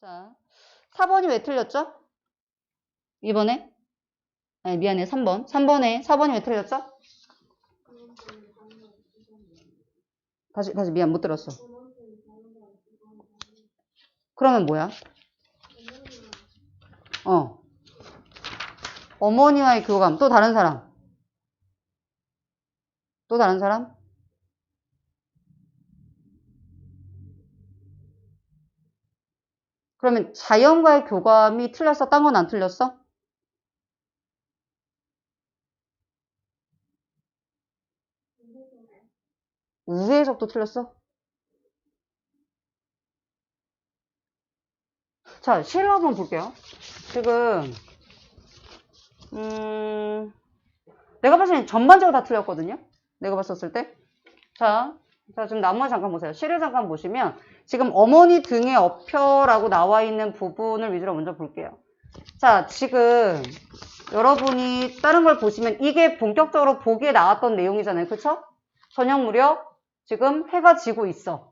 자, 4번이 왜 틀렸죠? 이번에? 아니, 미안해. 3번. 4번이 왜 틀렸죠? 다시, 미안. 못 들었어. 그러면 뭐야? 어머니와의 교감. 또 다른 사람? 또 다른 사람? 그러면 자연과의 교감이 틀렸어? 딴 건 안 틀렸어? 우의 해석도 틀렸어? 자, 시를 한번 볼게요. 지금 내가 봤을 때 전반적으로 다 틀렸거든요. 내가 봤었을 때. 자, 지금 나머지 잠깐 보세요. 시를 잠깐 보시면 지금 어머니 등에 업혀라고 나와 있는 부분을 위주로 먼저 볼게요. 자, 지금 여러분이 다른 걸 보시면 이게 본격적으로 보기에 나왔던 내용이잖아요. 그쵸? 저녁 무렵 지금 해가 지고 있어.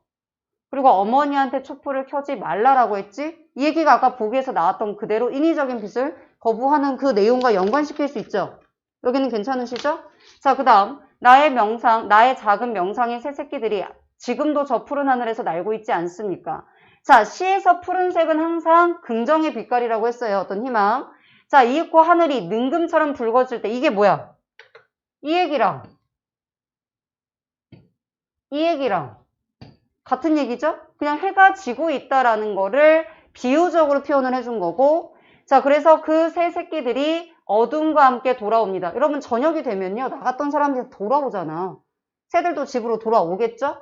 그리고 어머니한테 촛불을 켜지 말라라고 했지? 이 얘기가 아까 보기에서 나왔던 그대로 인위적인 빚을 거부하는 그 내용과 연관시킬 수 있죠? 여기는 괜찮으시죠? 자, 그 다음 나의 작은 명상의 새 새끼들이 지금도 저 푸른 하늘에서 날고 있지 않습니까? 자, 시에서 푸른색은 항상 긍정의 빛깔이라고 했어요. 어떤 희망. 자, 이윽고 하늘이 능금처럼 붉어질 때 이게 뭐야? 이 얘기랑 같은 얘기죠? 그냥 해가 지고 있다라는 거를 비유적으로 표현을 해준 거고, 자, 그래서 그 새 새끼들이 어둠과 함께 돌아옵니다. 여러분, 저녁이 되면요, 나갔던 사람들이 돌아오잖아. 새들도 집으로 돌아오겠죠?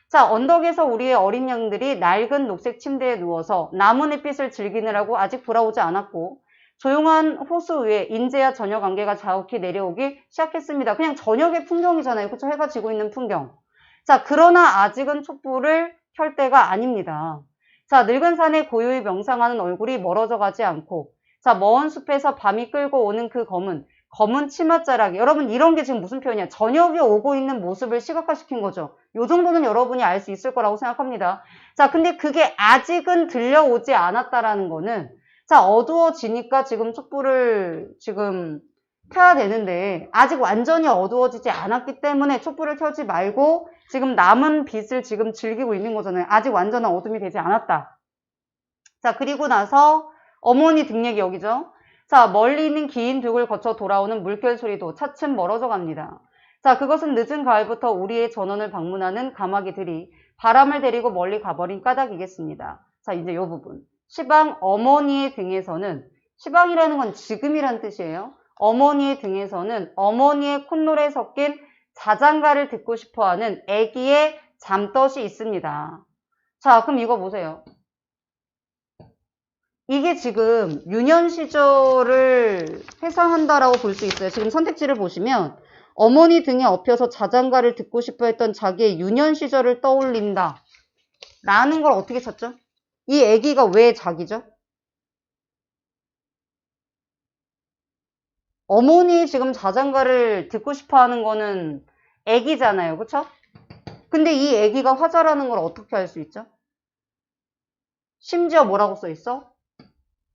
자, 언덕에서 우리의 어린 양들이 낡은 녹색 침대에 누워서 나무 햇빛을 즐기느라고 아직 돌아오지 않았고, 조용한 호수 위에 인제야 저녁 안개가 자욱히 내려오기 시작했습니다. 그냥 저녁의 풍경이잖아요. 그쵸? 해가 지고 있는 풍경. 자, 그러나 아직은 촛불을 켤 때가 아닙니다. 자, 늙은 산에 고요히 명상하는 얼굴이 멀어져 가지 않고, 자, 먼 숲에서 밤이 끌고 오는 그 검은 치맛자락이, 여러분 이런 게 지금 무슨 표현이야? 저녁이 오고 있는 모습을 시각화시킨 거죠. 요 정도는 여러분이 알 수 있을 거라고 생각합니다. 자, 근데 그게 아직은 들려오지 않았다라는 거는, 자, 어두워지니까 지금 촛불을 지금 켜야 되는데 아직 완전히 어두워지지 않았기 때문에 촛불을 켜지 말고 지금 남은 빛을 지금 즐기고 있는 거잖아요. 아직 완전한 어둠이 되지 않았다. 자, 그리고 나서 어머니 등 얘기 여기죠. 자, 멀리 있는 긴 둑을 거쳐 돌아오는 물결 소리도 차츰 멀어져 갑니다. 자, 그것은 늦은 가을부터 우리의 전원을 방문하는 가마귀들이 바람을 데리고 멀리 가버린 까닭이겠습니다. 자, 이제 이 부분. 시방 어머니의 등에서는, 시방이라는 건 지금이란 뜻이에요. 어머니의 등에서는 어머니의 콧노래 섞인 자장가를 듣고 싶어하는 아기의 잠덫이 있습니다. 자, 그럼 이거 보세요. 이게 지금 유년 시절을 회상한다라고 볼 수 있어요. 지금 선택지를 보시면 어머니 등에 업혀서 자장가를 듣고 싶어 했던 자기의 유년 시절을 떠올린다 라는 걸 어떻게 찾죠? 이 아기가 왜 자기죠? 어머니 지금 자장가를 듣고 싶어 하는 거는 아기잖아요. 그쵸? 근데 이 아기가 화자라는 걸 어떻게 알 수 있죠? 심지어 뭐라고 써 있어?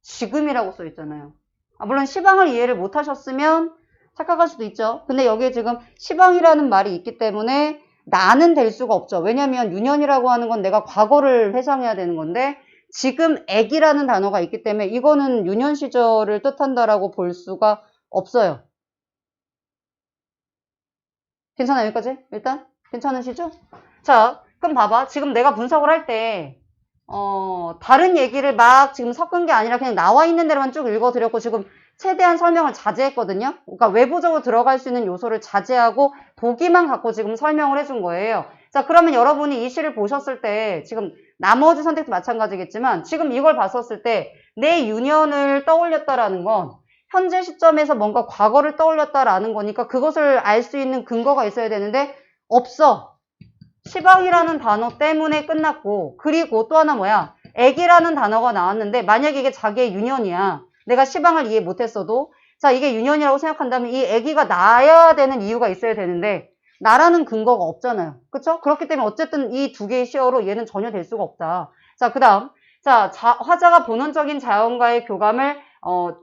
지금이라고 써 있잖아요. 물론 시방을 이해를 못 하셨으면 착각할 수도 있죠. 근데 여기에 지금 시방이라는 말이 있기 때문에 나는 될 수가 없죠. 왜냐면 유년이라고 하는 건 내가 과거를 회상해야 되는 건데 지금 애기라는 단어가 있기 때문에 이거는 유년 시절을 뜻한다라고 볼 수가 없어요. 괜찮아요, 여기까지? 일단? 괜찮으시죠? 자, 그럼 봐봐. 지금 내가 분석을 할 때, 다른 얘기를 막 지금 섞은 게 아니라 그냥 나와 있는 대로만 쭉 읽어드렸고, 지금 최대한 설명을 자제했거든요? 그러니까 외부적으로 들어갈 수 있는 요소를 자제하고 보기만 갖고 지금 설명을 해준 거예요. 자, 그러면 여러분이 이 시를 보셨을 때, 지금 나머지 선택도 마찬가지겠지만, 지금 이걸 봤었을 때, 내 유년을 떠올렸다라는 건, 현재 시점에서 뭔가 과거를 떠올렸다라는 거니까 그것을 알 수 있는 근거가 있어야 되는데 없어. 시방이라는 단어 때문에 끝났고 그리고 또 하나 뭐야? 애기라는 단어가 나왔는데 만약에 이게 자기의 유년이야. 내가 시방을 이해 못했어도 자 이게 유년이라고 생각한다면 이 애기가 나야 되는 이유가 있어야 되는데 나라는 근거가 없잖아요. 그쵸? 그렇기 때문에 어쨌든 이 두 개의 시어로 얘는 전혀 될 수가 없다. 자, 그 다음 자, 화자가 본원적인 자연과의 교감을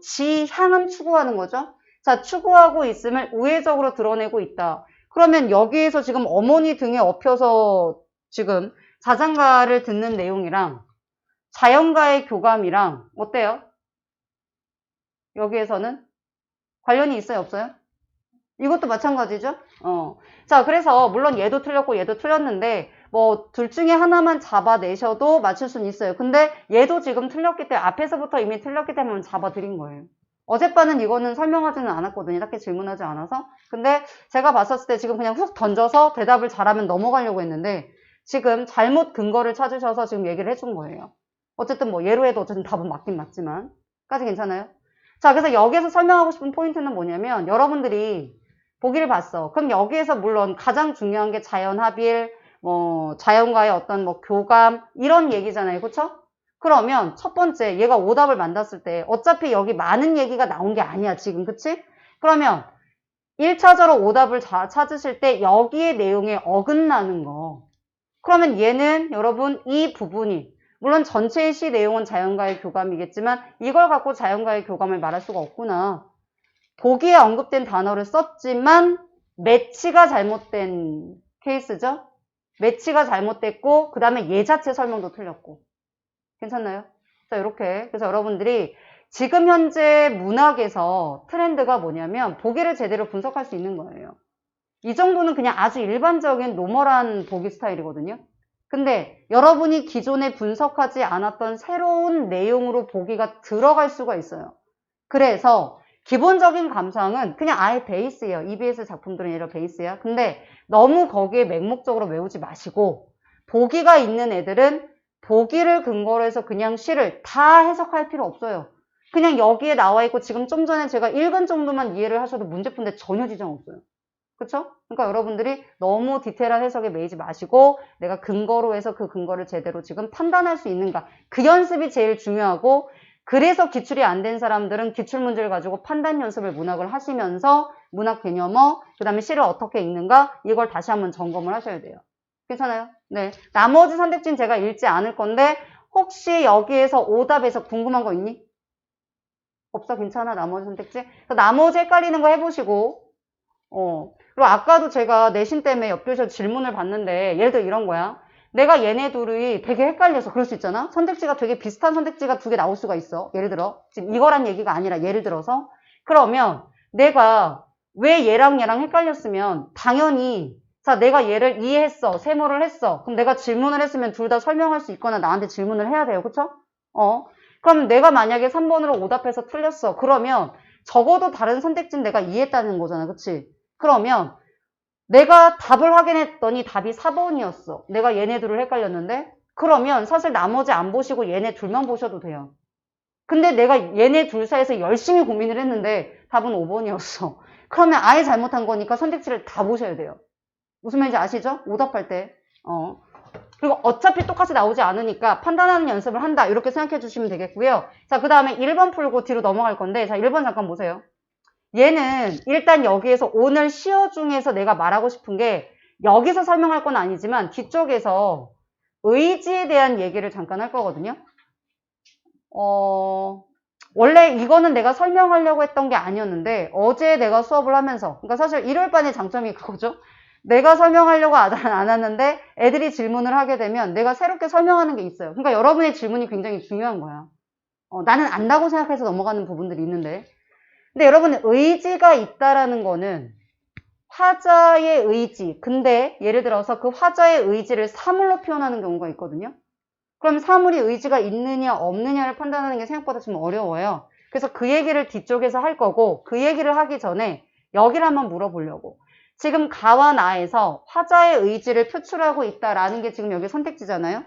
지향은 추구하는 거죠. 자, 추구하고 있음을 우회적으로 드러내고 있다. 그러면 여기에서 지금 어머니 등에 업혀서 지금 자장가를 듣는 내용이랑 자연과의 교감이랑 어때요? 여기에서는 관련이 있어요, 없어요? 이것도 마찬가지죠? 자, 그래서 물론 얘도 틀렸고 얘도 틀렸는데 뭐 둘 중에 하나만 잡아내셔도 맞출 수는 있어요. 근데 얘도 지금 틀렸기 때문에 앞에서부터 이미 틀렸기 때문에 잡아드린 거예요. 어젯밤은 이거는 설명하지는 않았거든요. 딱히 질문하지 않아서. 근데 제가 봤었을 때 지금 그냥 훅 던져서 대답을 잘하면 넘어가려고 했는데 지금 잘못 근거를 찾으셔서 지금 얘기를 해준 거예요. 어쨌든 뭐 예로 해도 어쨌든 답은 맞긴 맞지만 까지 괜찮아요? 자, 그래서 여기에서 설명하고 싶은 포인트는 뭐냐면 여러분들이 보기를 봤어. 그럼 여기에서 물론 가장 중요한 게 자연합일, 뭐 자연과의 어떤 뭐 교감 이런 얘기잖아요. 그렇죠? 그러면 첫 번째 얘가 오답을 만났을 때 어차피 여기 많은 얘기가 나온 게 아니야 지금. 그치? 그러면 1차적으로 오답을 찾으실 때 여기에 내용에 어긋나는 거. 그러면 얘는 여러분 이 부분이 물론 전체의 시 내용은 자연과의 교감이겠지만 이걸 갖고 자연과의 교감을 말할 수가 없구나. 보기에 언급된 단어를 썼지만 매치가 잘못된 케이스죠. 매치가 잘못됐고 그 다음에 얘 자체 설명도 틀렸고. 괜찮나요? 자, 이렇게. 그래서 여러분들이 지금 현재 문학에서 트렌드가 뭐냐면 보기를 제대로 분석할 수 있는 거예요. 이 정도는 그냥 아주 일반적인 노멀한 보기 스타일이거든요. 근데 여러분이 기존에 분석하지 않았던 새로운 내용으로 보기가 들어갈 수가 있어요. 그래서 기본적인 감상은 그냥 아예 베이스예요. EBS 작품들은 얘가 베이스야. 근데 너무 거기에 맹목적으로 외우지 마시고 보기가 있는 애들은 보기를 근거로 해서 그냥 시를 다 해석할 필요 없어요. 그냥 여기에 나와 있고 지금 좀 전에 제가 읽은 정도만 이해를 하셔도 문제푼데 전혀 지장 없어요. 그쵸? 그러니까 여러분들이 너무 디테일한 해석에 매이지 마시고 내가 근거로 해서 그 근거를 제대로 지금 판단할 수 있는가. 그 연습이 제일 중요하고 그래서 기출이 안 된 사람들은 기출문제를 가지고 판단 연습을 문학을 하시면서 문학 개념어, 그 다음에 시를 어떻게 읽는가 이걸 다시 한번 점검을 하셔야 돼요. 괜찮아요? 네. 나머지 선택지는 제가 읽지 않을 건데 혹시 여기에서 오답에서 궁금한 거 있니? 없어? 괜찮아? 나머지 선택지? 나머지 헷갈리는 거 해보시고 그리고 아까도 제가 내신 때문에 옆에서 질문을 봤는데 예를 들어 이런 거야. 내가 얘네 둘이 되게 헷갈려서 그럴 수 있잖아. 선택지가 되게 비슷한 선택지가 두 개 나올 수가 있어. 예를 들어 지금 이거란 얘기가 아니라 예를 들어서 그러면 내가 왜 얘랑 얘랑 헷갈렸으면 당연히 자 내가 얘를 이해했어. 세모를 했어. 그럼 내가 질문을 했으면 둘 다 설명할 수 있거나 나한테 질문을 해야 돼요. 그쵸? 그럼 내가 만약에 3번으로 오답해서 틀렸어. 그러면 적어도 다른 선택지는 내가 이해했다는 거잖아. 그치? 그러면 내가 답을 확인했더니 답이 4번이었어. 내가 얘네 둘을 헷갈렸는데 그러면 사실 나머지 안 보시고 얘네 둘만 보셔도 돼요. 근데 내가 얘네 둘 사이에서 열심히 고민을 했는데 답은 5번이었어. 그러면 아예 잘못한 거니까 선택지를 다 보셔야 돼요. 무슨 말인지 아시죠? 오답할 때. 그리고 어차피 똑같이 나오지 않으니까 판단하는 연습을 한다. 이렇게 생각해 주시면 되겠고요. 자, 그 다음에 1번 풀고 뒤로 넘어갈 건데 자, 1번 잠깐 보세요. 얘는 일단 여기에서 오늘 시어 중에서 내가 말하고 싶은 게 여기서 설명할 건 아니지만 뒤쪽에서 의지에 대한 얘기를 잠깐 할 거거든요. 원래 이거는 내가 설명하려고 했던 게 아니었는데 어제 내가 수업을 하면서 그러니까 사실 일요일반의 장점이 그거죠. 내가 설명하려고 안 왔는데 애들이 질문을 하게 되면 내가 새롭게 설명하는 게 있어요. 그러니까 여러분의 질문이 굉장히 중요한 거야. 나는 안다고 생각해서 넘어가는 부분들이 있는데 근데 여러분 의지가 있다라는 거는 화자의 의지 근데 예를 들어서 그 화자의 의지를 사물로 표현하는 경우가 있거든요. 그럼 사물이 의지가 있느냐 없느냐를 판단하는 게 생각보다 좀 어려워요. 그래서 그 얘기를 뒤쪽에서 할 거고 그 얘기를 하기 전에 여기를 한번 물어보려고 지금 가와 나에서 화자의 의지를 표출하고 있다라는 게 지금 여기 선택지잖아요.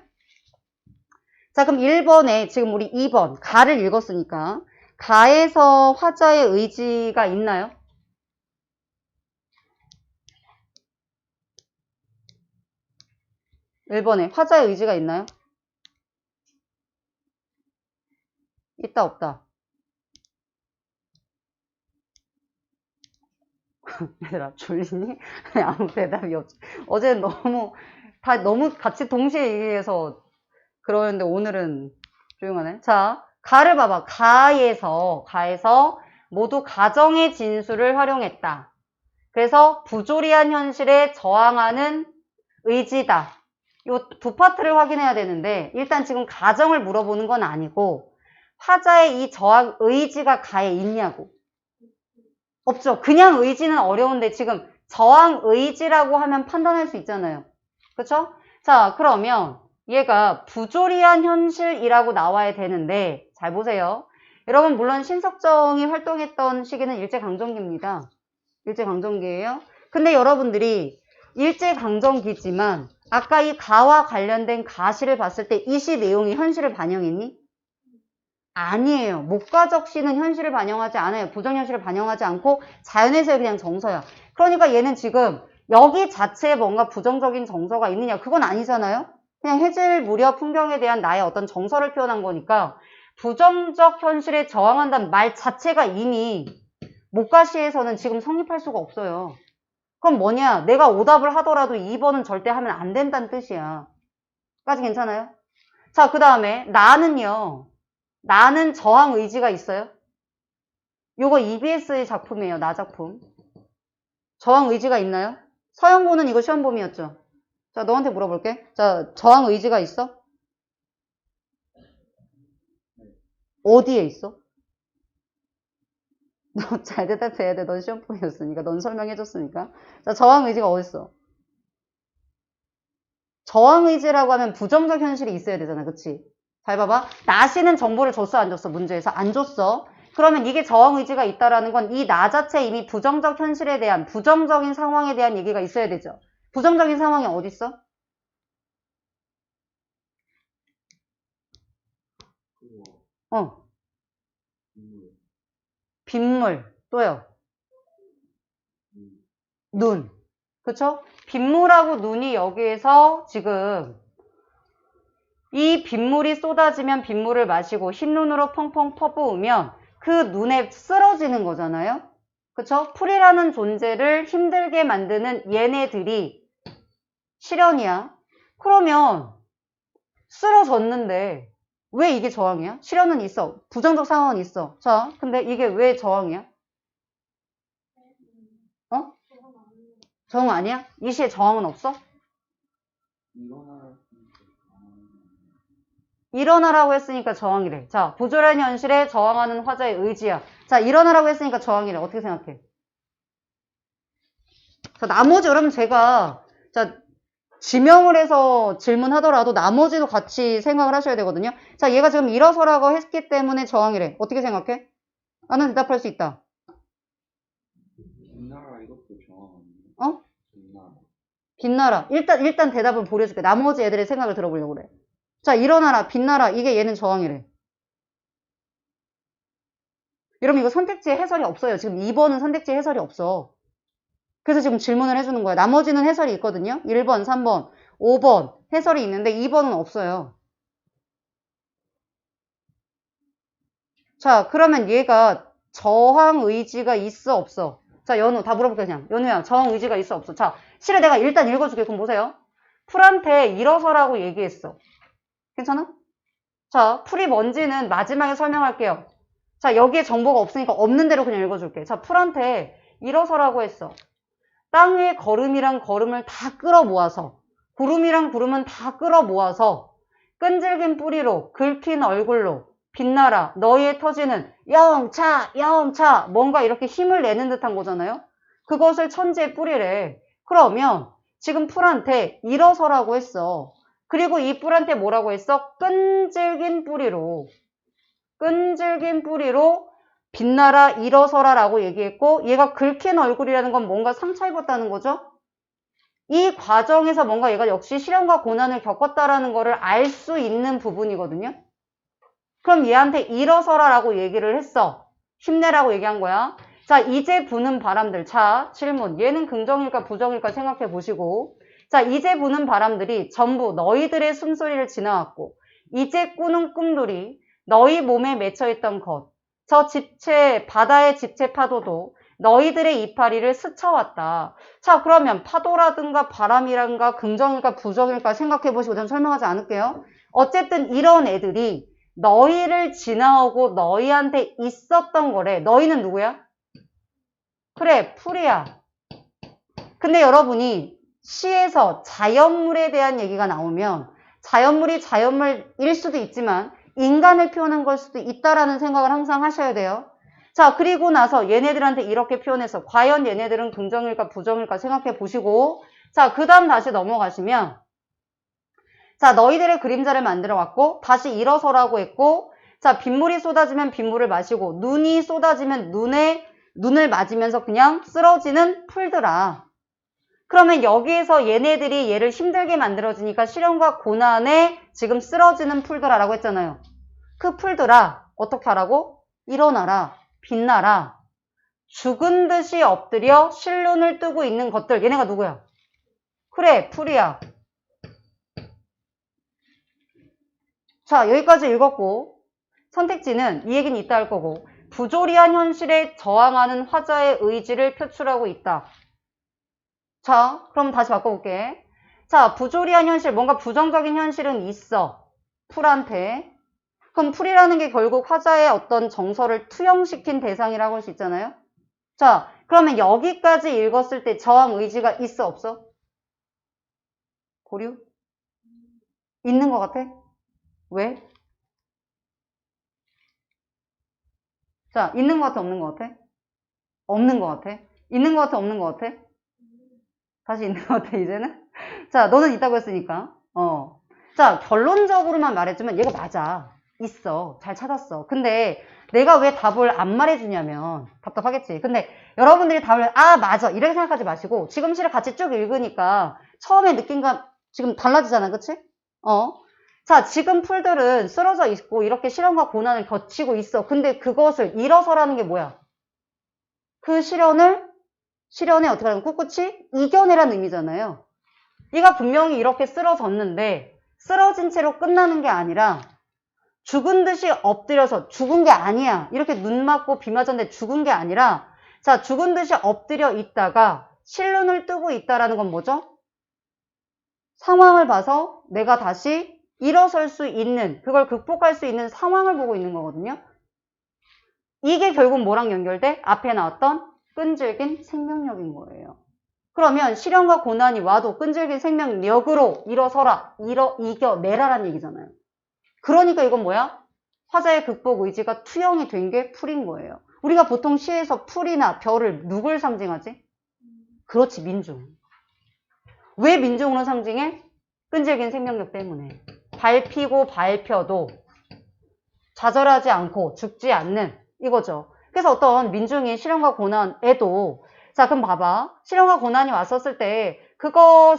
자 그럼 1번에 지금 우리 2번 가를 읽었으니까 가에서 화자의 의지가 있나요? (1번에) 화자의 의지가 있나요? 있다 없다? 얘들아 졸리니? 아무 대답이 없지. 어제는 너무 같이 동시에 얘기해서 그러는데 오늘은 조용하네. 자, 가를 봐봐. 가에서 모두 가정의 진수를 활용했다. 그래서 부조리한 현실에 저항하는 의지다. 요 두 파트를 확인해야 되는데 일단 지금 가정을 물어보는 건 아니고 화자의 이 저항 의지가 가에 있냐고. 없죠. 그냥 의지는 어려운데 지금 저항 의지라고 하면 판단할 수 있잖아요. 그쵸? 자, 그러면 얘가 부조리한 현실이라고 나와야 되는데 잘 보세요. 여러분 물론 신석정이 활동했던 시기는 일제강점기입니다. 일제강점기예요. 근데 여러분들이 일제강점기지만 아까 이 가와 관련된 가시를 봤을 때 이 시 내용이 현실을 반영했니? 아니에요. 목가적 시는 현실을 반영하지 않아요. 부정현실을 반영하지 않고 자연에서의 그냥 정서야. 그러니까 얘는 지금 여기 자체에 뭔가 부정적인 정서가 있느냐? 그건 아니잖아요. 그냥 해질 무렵 풍경에 대한 나의 어떤 정서를 표현한 거니까 부정적 현실에 저항한다는 말 자체가 이미 목가시에서는 지금 성립할 수가 없어요. 그럼 뭐냐? 내가 오답을 하더라도 2번은 절대 하면 안 된다는 뜻이야. 까지 괜찮아요? 자, 그 다음에 나는요. 나는 저항 의지가 있어요? 요거 EBS의 작품이에요. 나 작품. 저항 의지가 있나요? 서영고는 이거 시험범위였죠. 자, 너한테 물어볼게. 자, 저항 의지가 있어? 어디에 있어? 너 잘 대답해야 돼. 넌 시험범위였으니까. 넌 설명해줬으니까. 자, 저항 의지가 어딨어? 저항 의지라고 하면 부정적 현실이 있어야 되잖아. 그치? 잘 봐봐. 나시는 정보를 줬어, 안 줬어? 문제에서 안 줬어. 그러면 이게 저항 의지가 있다라는 건 이 나 자체 이미 부정적 현실에 대한, 부정적인 상황에 대한 얘기가 있어야 되죠. 부정적인 상황이 어디 있어? 빗물. 또요. 눈. 그쵸? 빗물하고 눈이 여기에서 지금 이 빗물이 쏟아지면 빗물을 마시고 흰눈으로 펑펑 퍼부으면 그 눈에 쓰러지는 거잖아요. 그쵸? 풀이라는 존재를 힘들게 만드는 얘네들이 실현이야. 그러면 쓰러졌는데 왜 이게 저항이야? 실현은 있어. 부정적 상황은 있어. 자, 근데 이게 왜 저항이야? 어? 저항 아니야? 이 시에 저항은 없어? 일어나라고 했으니까 저항이래. 자, 부조리한 현실에 저항하는 화자의 의지야. 자, 일어나라고 했으니까 저항이래. 어떻게 생각해? 자, 나머지 여러분 제가 자 지명을 해서 질문하더라도 나머지도 같이 생각을 하셔야 되거든요. 자, 얘가 지금 일어서라고 했기 때문에 저항이래. 어떻게 생각해? 나는 대답할 수 있다. 빛나라 이것도 저항 아니에요? 어? 빛나라. 빛나라. 일단 대답은 보여줄게. 나머지 애들의 생각을 들어보려고 그래. 자, 일어나라, 빛나라. 이게 얘는 저항이래. 여러분 이거 선택지에 해설이 없어요. 지금 2번은 선택지에 해설이 없어. 그래서 지금 질문을 해주는 거야. 나머지는 해설이 있거든요. 1번, 3번, 5번 해설이 있는데 2번은 없어요. 자, 그러면 얘가 저항 의지가 있어, 없어? 자, 연우 다 물어볼게 그냥. 연우야, 저항 의지가 있어, 없어? 자, 실을 내가 일단 읽어줄게. 그럼 보세요. 풀한테 일어서라고 얘기했어. 괜찮아? 자, 풀이 뭔지는 마지막에 설명할게요. 자, 여기에 정보가 없으니까 없는 대로 그냥 읽어줄게. 자, 풀한테 일어서라고 했어. 땅 위에 걸음이랑 걸음을 다 끌어모아서, 구름이랑 구름은 다 끌어모아서 끈질긴 뿌리로 긁힌 얼굴로 빛나라 너희의 터지는 영차 영차 뭔가 이렇게 힘을 내는 듯한 거잖아요. 그것을 천지의 뿌리래. 그러면 지금 풀한테 일어서라고 했어. 그리고 이 뿔한테 뭐라고 했어? 끈질긴 뿌리로 빛나라 일어서라 라고 얘기했고 얘가 긁힌 얼굴이라는 건 뭔가 상처 입었다는 거죠. 이 과정에서 뭔가 얘가 역시 시련과 고난을 겪었다라는 거를 알 수 있는 부분이거든요. 그럼 얘한테 일어서라 라고 얘기를 했어. 힘내라고 얘기한 거야. 자, 이제 부는 바람들. 자, 질문. 얘는 긍정일까 부정일까 생각해 보시고. 자, 이제 부는 바람들이 전부 너희들의 숨소리를 지나왔고 이제 꾸는 꿈들이 너희 몸에 맺혀있던 것. 저 집체, 바다의 집체 파도도 너희들의 이파리를 스쳐왔다. 자, 그러면 파도라든가 바람이란가 긍정일까 부정일까 생각해 보시고 전 설명하지 않을게요. 어쨌든 이런 애들이 너희를 지나오고 너희한테 있었던 거래. 너희는 누구야? 그래, 풀이야. 근데 여러분이 시에서 자연물에 대한 얘기가 나오면 자연물이 자연물일 수도 있지만 인간을 표현한 걸 수도 있다라는 생각을 항상 하셔야 돼요. 자, 그리고 나서 얘네들한테 이렇게 표현해서 과연 얘네들은 긍정일까 부정일까 생각해 보시고, 자, 그 다음 다시 넘어가시면, 자, 너희들의 그림자를 만들어 왔고 다시 일어서라고 했고, 자, 빗물이 쏟아지면 빗물을 마시고 눈이 쏟아지면 눈을 맞으면서 그냥 쓰러지는 풀들아. 그러면 여기에서 얘네들이 얘를 힘들게 만들어지니까 시련과 고난에 지금 쓰러지는 풀들아라고 했잖아요. 그 풀들아 어떻게 하라고? 일어나라, 빛나라, 죽은 듯이 엎드려 실눈을 뜨고 있는 것들. 얘네가 누구야? 그래, 풀이야. 자, 여기까지 읽었고 선택지는 이 얘기는 이따 할 거고, 부조리한 현실에 저항하는 화자의 의지를 표출하고 있다. 자, 그럼 다시 바꿔볼게. 자, 부조리한 현실, 뭔가 부정적인 현실은 있어. 풀한테. 그럼 풀이라는 게 결국 화자의 어떤 정서를 투영시킨 대상이라고 할 수 있잖아요. 자, 그러면 여기까지 읽었을 때 저항 의지가 있어, 없어? 고려? 있는 것 같아? 왜? 자, 있는 것 같아, 없는 것 같아? 없는 것 같아? 있는 것 같아, 없는 것 같아? 다시 있는 것 같아, 이제는? 자, 너는 있다고 했으니까. 자, 결론적으로만 말해주면 얘가 맞아. 있어. 잘 찾았어. 근데 내가 왜 답을 안 말해주냐면 답답하겠지. 근데 여러분들이 답을 맞아 이렇게 생각하지 마시고 지금 시를 같이 쭉 읽으니까 처음에 느낀과 지금 달라지잖아. 그치? 자, 지금 풀들은 쓰러져 있고 이렇게 시련과 고난을 거치고 있어. 근데 그것을 일어서라는 게 뭐야? 그 시련에 어떻게 하면 꿋꿋이 이겨내라는 의미잖아요. 얘가 분명히 이렇게 쓰러졌는데 쓰러진 채로 끝나는 게 아니라 죽은 듯이 엎드려서 죽은 게 아니야. 이렇게 눈 맞고 비 맞았는데 죽은 게 아니라, 자, 죽은 듯이 엎드려 있다가 실눈을 뜨고 있다라는 건 뭐죠? 상황을 봐서 내가 다시 일어설 수 있는, 그걸 극복할 수 있는 상황을 보고 있는 거거든요. 이게 결국 뭐랑 연결돼? 앞에 나왔던 끈질긴 생명력인 거예요. 그러면 시련과 고난이 와도 끈질긴 생명력으로 일어서라, 이겨내라라는 얘기잖아요. 그러니까 이건 뭐야? 화자의 극복 의지가 투영이 된 게 풀인 거예요. 우리가 보통 시에서 풀이나 별을 누굴 상징하지? 그렇지, 민중. 왜 민중으로 상징해? 끈질긴 생명력 때문에. 밟히고 밟혀도 좌절하지 않고 죽지 않는 이거죠. 그래서 어떤 민중이 시련과 고난에도, 자, 그럼 봐봐. 시련과 고난이 왔었을 때 그걸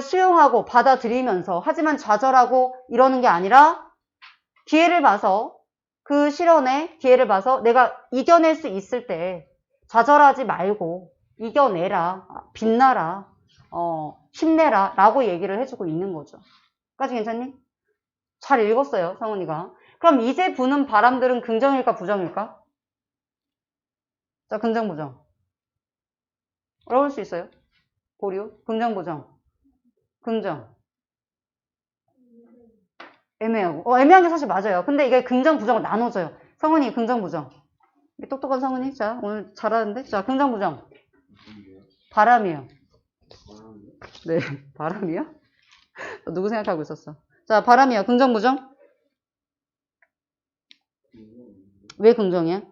수용하고 받아들이면서 하지만 좌절하고 이러는 게 아니라 기회를 봐서 그 시련에 기회를 봐서 내가 이겨낼 수 있을 때 좌절하지 말고 이겨내라, 빛나라, 힘내라 라고 얘기를 해주고 있는 거죠. 까지 괜찮니? 잘 읽었어요, 성은이가. 그럼 이제 부는 바람들은 긍정일까 부정일까? 자, 긍정 부정. 어려울 수 있어요. 보류, 긍정 부정. 긍정. 애매하고. 애매한 게 사실 맞아요. 근데 이게 긍정 부정을 나눠줘요. 성은이 긍정 부정. 똑똑한 성은이. 자, 오늘 잘하는데. 자, 긍정 부정. 바람이요. 네, 바람이요? 누구 생각하고 있었어? 자, 바람이요. 긍정 부정. 왜 긍정이야?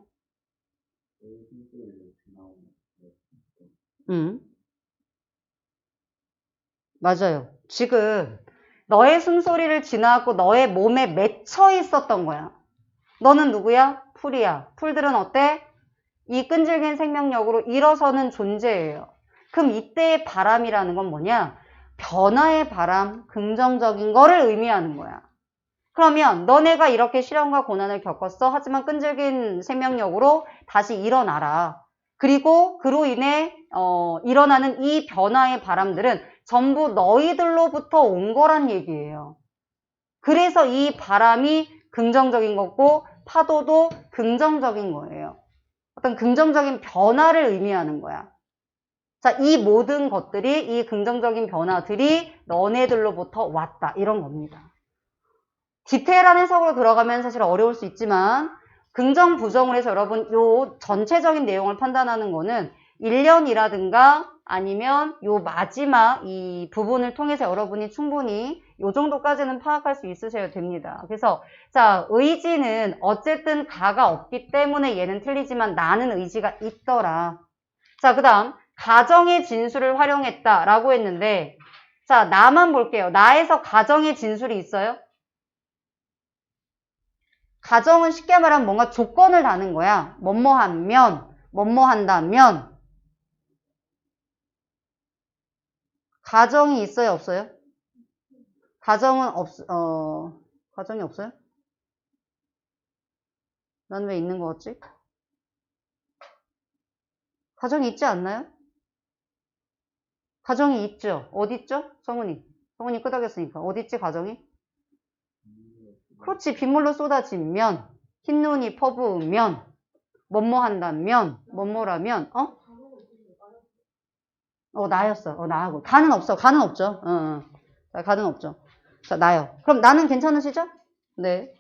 맞아요. 지금 너의 숨소리를 지나고 너의 몸에 맺혀 있었던 거야. 너는 누구야? 풀이야. 풀들은 어때? 이 끈질긴 생명력으로 일어서는 존재예요. 그럼 이때의 바람이라는 건 뭐냐? 변화의 바람, 긍정적인 거를 의미하는 거야. 그러면 너네가 이렇게 시련과 고난을 겪었어. 하지만 끈질긴 생명력으로 다시 일어나라. 그리고 그로 인해 일어나는 이 변화의 바람들은 전부 너희들로부터 온 거란 얘기예요. 그래서 이 바람이 긍정적인 거고 파도도 긍정적인 거예요. 어떤 긍정적인 변화를 의미하는 거야. 자, 이 모든 것들이, 이 긍정적인 변화들이 너네들로부터 왔다. 이런 겁니다. 디테일한 해석으로 들어가면 사실 어려울 수 있지만 긍정, 부정을 해서 여러분 요 전체적인 내용을 판단하는 거는 1년이라든가 아니면 요 마지막 이 부분을 통해서 여러분이 충분히 요 정도까지는 파악할 수 있으셔야 됩니다. 그래서 자, 의지는 어쨌든 가가 없기 때문에 얘는 틀리지만 나는 의지가 있더라. 자, 그 다음 가정의 진술을 활용했다라고 했는데 자, 나만 볼게요. 나에서 가정의 진술이 있어요? 가정은 쉽게 말하면 뭔가 조건을 다는 거야. 뭐뭐 하면, 뭐뭐 한다면. 가정이 있어요, 없어요? 가정은 가정이 없어요? 난 왜 있는 거 같지? 가정이 있지 않나요? 가정이 있죠. 어디 있죠? 성훈이. 성훈이 끄덕였으니까. 어디 있지, 가정이? 그렇지. 빗물로 쏟아지면, 흰눈이 퍼부으면, 뭐뭐 한다면, 뭐뭐라면, 나였어. 나하고. 가는 없어. 가는 없죠. 자, 가는 없죠. 자, 나요. 그럼 나는 괜찮으시죠? 네.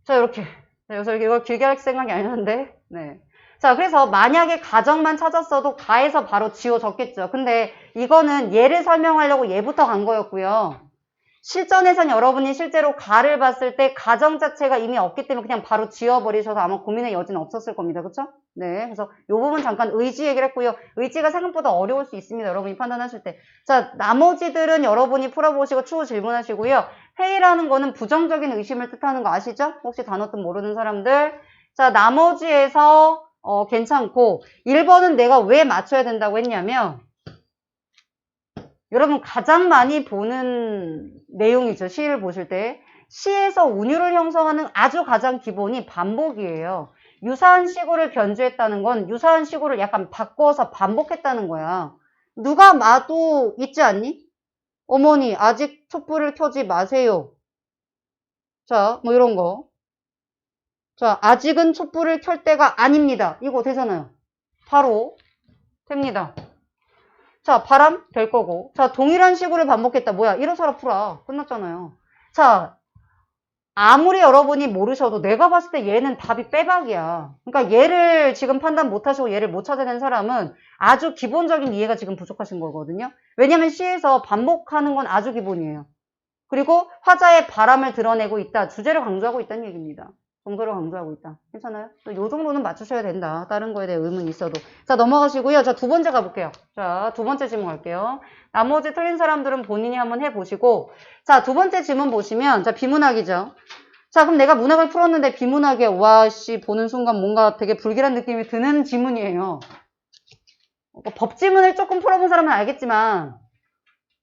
자, 이렇게. 자, 여기서 이걸 길게 할 생각이 아니었는데, 네. 자, 그래서 만약에 가정만 찾았어도 가에서 바로 지워졌겠죠. 근데 이거는 얘를 설명하려고 얘부터 간 거였고요. 실전에선 여러분이 실제로 가를 봤을 때 가정 자체가 이미 없기 때문에 그냥 바로 지워버리셔서 아마 고민의 여지는 없었을 겁니다. 그쵸? 네. 그래서 이 부분 잠깐 의지 얘기를 했고요. 의지가 생각보다 어려울 수 있습니다. 여러분이 판단하실 때. 자, 나머지들은 여러분이 풀어보시고 추후 질문하시고요. 회의라는 거는 부정적인 의심을 뜻하는 거 아시죠? 혹시 단어 뜻 모르는 사람들. 자, 나머지에서 괜찮고 1번은 내가 왜 맞춰야 된다고 했냐면 여러분 가장 많이 보는 내용이죠. 시를 보실 때. 시에서 운율을 형성하는 아주 가장 기본이 반복이에요. 유사한 시구를 변주했다는 건 유사한 시구를 약간 바꿔서 반복했다는 거야. 누가 마도 있지 않니? 어머니 아직 촛불을 켜지 마세요. 자, 뭐 이런 거. 자, 아직은 촛불을 켤 때가 아닙니다. 이거 되잖아요. 바로 됩니다. 자, 바람 될 거고. 자, 동일한 시구를 반복했다. 뭐야? 일어서라 풀어. 끝났잖아요. 자, 아무리 여러분이 모르셔도 내가 봤을 때 얘는 답이 빼박이야. 그러니까 얘를 지금 판단 못 하시고 얘를 못 찾아낸 사람은 아주 기본적인 이해가 지금 부족하신 거거든요. 왜냐면 시에서 반복하는 건 아주 기본이에요. 그리고 화자의 바람을 드러내고 있다. 주제를 강조하고 있다는 얘기입니다. 정서를 강조하고 있다. 괜찮아요? 또 요 정도는 맞추셔야 된다. 다른 거에 대해 의문이 있어도. 자, 넘어가시고요. 자, 두 번째 가볼게요. 자, 두 번째 질문 갈게요. 나머지 틀린 사람들은 본인이 한번 해보시고. 자, 두 번째 질문 보시면, 자, 비문학이죠. 자, 그럼 내가 문학을 풀었는데 비문학에, 와, 씨, 보는 순간 뭔가 되게 불길한 느낌이 드는 지문이에요. 법지문을 조금 풀어본 사람은 알겠지만,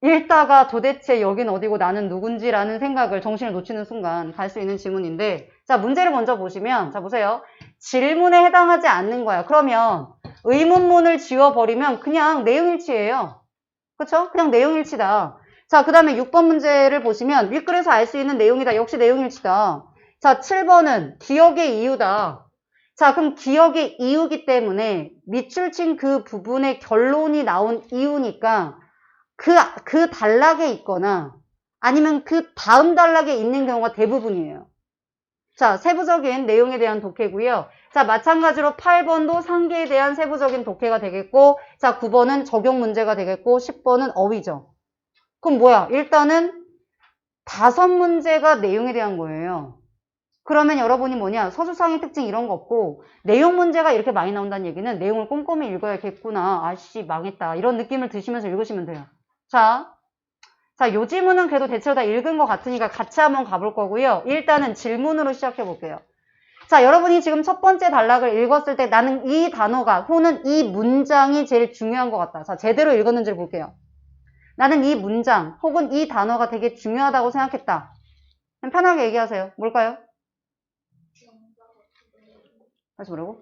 읽다가 도대체 여긴 어디고 나는 누군지라는 생각을 정신을 놓치는 순간 갈 수 있는 지문인데 자 문제를 먼저 보시면 자 보세요. 질문에 해당하지 않는 거야. 그러면 의문문을 지워버리면 그냥 내용일치예요. 그쵸? 그냥 내용일치다. 자 그 다음에 6번 문제를 보시면 윗글에서 알 수 있는 내용이다. 역시 내용일치다. 자 7번은 기억의 이유다. 자 그럼 기억의 이유기 때문에 밑줄 친 그 부분의 결론이 나온 이유니까 그 단락에 있거나 아니면 그 다음 단락에 있는 경우가 대부분이에요. 자, 세부적인 내용에 대한 독해고요. 자, 마찬가지로 8번도 상계에 대한 세부적인 독해가 되겠고 자, 9번은 적용 문제가 되겠고 10번은 어휘죠. 그럼 뭐야? 일단은 5문제가 내용에 대한 거예요. 그러면 여러분이 뭐냐? 서술상의 특징 이런 거 없고 내용 문제가 이렇게 많이 나온다는 얘기는 내용을 꼼꼼히 읽어야겠구나. 아씨 망했다. 이런 느낌을 드시면서 읽으시면 돼요. 자, 요 질문은 그래도 대체로 다 읽은 것 같으니까 같이 한번 가볼 거고요. 일단은 질문으로 시작해 볼게요. 자, 여러분이 지금 첫 번째 단락을 읽었을 때 나는 이 단어가 혹은 이 문장이 제일 중요한 것 같다. 자, 제대로 읽었는지를 볼게요. 나는 이 문장 혹은 이 단어가 되게 중요하다고 생각했다. 편하게 얘기하세요. 뭘까요? 다시 뭐라고?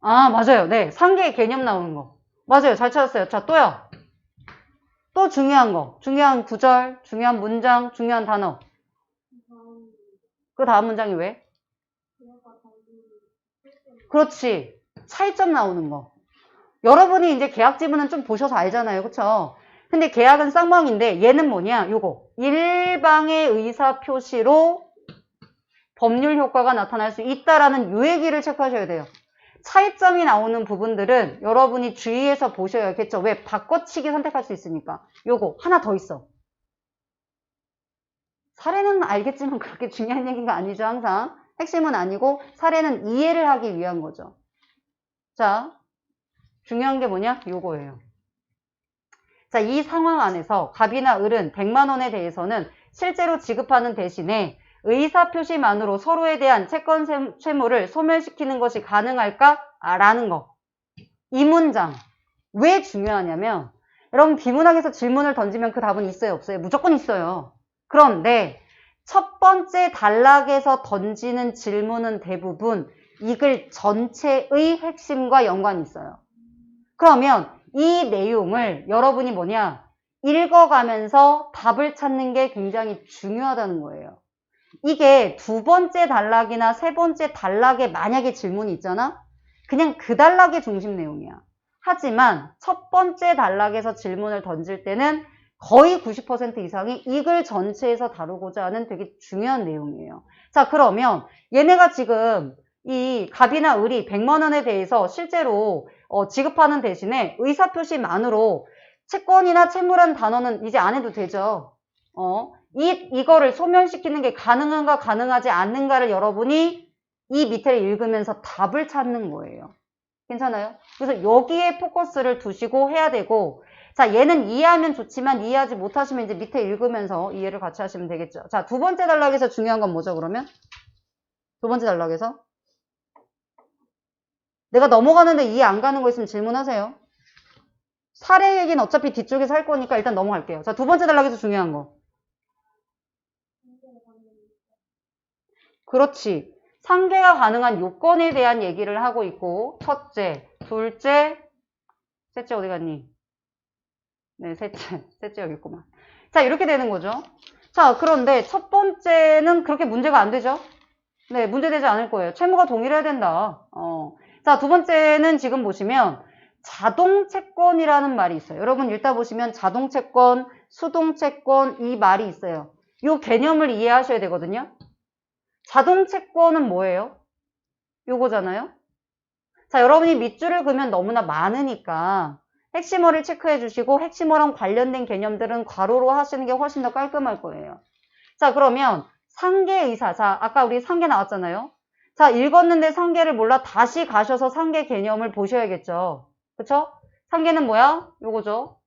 아, 맞아요. 네. 상계의 개념 나오는 거. 맞아요. 잘 찾았어요. 자, 또요. 또 중요한 거. 중요한 구절, 중요한 문장, 중요한 단어. 그 다음 문장이 왜? 그렇지. 차이점 나오는 거. 여러분이 이제 계약 지문은 좀 보셔서 알잖아요. 그쵸? 근데 계약은 쌍방인데 얘는 뭐냐? 요거. 일방의 의사 표시로 법률 효과가 나타날 수 있다라는 요 얘기를 체크하셔야 돼요. 차이점이 나오는 부분들은 여러분이 주의해서 보셔야겠죠. 왜? 바꿔치기 선택할 수 있으니까. 요거 하나 더 있어. 사례는 알겠지만 그렇게 중요한 얘기가 아니죠. 항상. 핵심은 아니고 사례는 이해를 하기 위한 거죠. 자, 중요한 게 뭐냐? 요거예요. 자, 이 상황 안에서 갑이나 을은 100만 원에 대해서는 실제로 지급하는 대신에 의사표시만으로 서로에 대한 채권 채무를 소멸시키는 것이 가능할까? 라는 거. 이 문장. 왜 중요하냐면 여러분 비문학에서 질문을 던지면 그 답은 있어요? 없어요? 무조건 있어요. 그런데 첫 번째 단락에서 던지는 질문은 대부분 이 글 전체의 핵심과 연관이 있어요. 그러면 이 내용을 여러분이 뭐냐? 읽어가면서 답을 찾는 게 굉장히 중요하다는 거예요. 이게 두 번째 단락이나 세 번째 단락에 만약에 질문이 있잖아? 그냥 그 단락의 중심 내용이야. 하지만 첫 번째 단락에서 질문을 던질 때는 거의 90% 이상이 이 글 전체에서 다루고자 하는 되게 중요한 내용이에요. 자, 그러면 얘네가 지금 이 갑이나 을이 100만 원에 대해서 실제로 지급하는 대신에 의사표시만으로 채권이나 채무라는 단어는 이제 안 해도 되죠. 이거를 소멸시키는 게 가능한가 가능하지 않는가를 여러분이 이 밑에를 읽으면서 답을 찾는 거예요. 괜찮아요? 그래서 여기에 포커스를 두시고 해야 되고, 자, 얘는 이해하면 좋지만 이해하지 못하시면 이제 밑에 읽으면서 이해를 같이 하시면 되겠죠. 자, 두 번째 단락에서 중요한 건 뭐죠, 그러면? 두 번째 단락에서? 내가 넘어가는데 이해 안 가는 거 있으면 질문하세요. 사례 얘기는 어차피 뒤쪽에서 할 거니까 일단 넘어갈게요. 자, 두 번째 단락에서 중요한 거. 그렇지. 상계가 가능한 요건에 대한 얘기를 하고 있고, 첫째, 둘째, 셋째 어디 갔니? 네, 셋째 여기 있구만. 자, 이렇게 되는 거죠. 자, 그런데 첫 번째는 그렇게 문제가 안 되죠? 네, 문제되지 않을 거예요. 채무가 동일해야 된다. 자, 두 번째는 지금 보시면 자동채권이라는 말이 있어요. 여러분 읽다 보시면 자동채권, 수동채권 이 말이 있어요. 이 개념을 이해하셔야 되거든요. 자동채권은 뭐예요? 요거잖아요. 자, 여러분이 밑줄을 그으면 너무나 많으니까 핵심어를 체크해 주시고 핵심어랑 관련된 개념들은 괄호로 하시는 게 훨씬 더 깔끔할 거예요. 자, 그러면 상계의사. 자, 아까 우리 상계 나왔잖아요. 자, 읽었는데 상계를 몰라 다시 가셔서 상계 개념을 보셔야겠죠. 그쵸? 상계는 뭐야? 요거죠.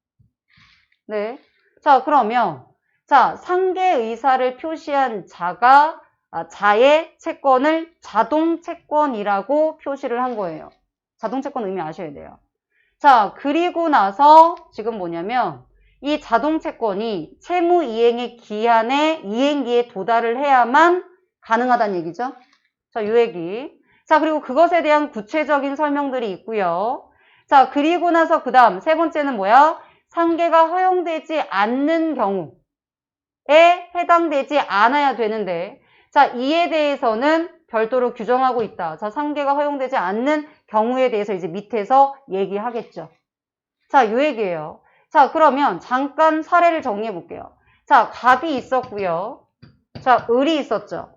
네. 자, 그러면 자, 상계의사를 표시한 자가 자의 채권을 자동채권이라고 표시를 한 거예요. 자동채권 의미 아셔야 돼요. 자, 그리고 나서 지금 뭐냐면 이 자동채권이 채무이행의 기한에 이행기에 도달을 해야만 가능하다는 얘기죠. 자, 요 얘기. 자, 그리고 그것에 대한 구체적인 설명들이 있고요. 자, 그리고 나서 그 다음 세 번째는 뭐야? 상계가 허용되지 않는 경우에 해당되지 않아야 되는데, 자, 이에 대해서는 별도로 규정하고 있다. 자, 상계가 허용되지 않는 경우에 대해서 이제 밑에서 얘기하겠죠. 자, 요 얘기예요. 자, 그러면 잠깐 사례를 정리해 볼게요. 자, 갑이 있었고요. 자, 을이 있었죠.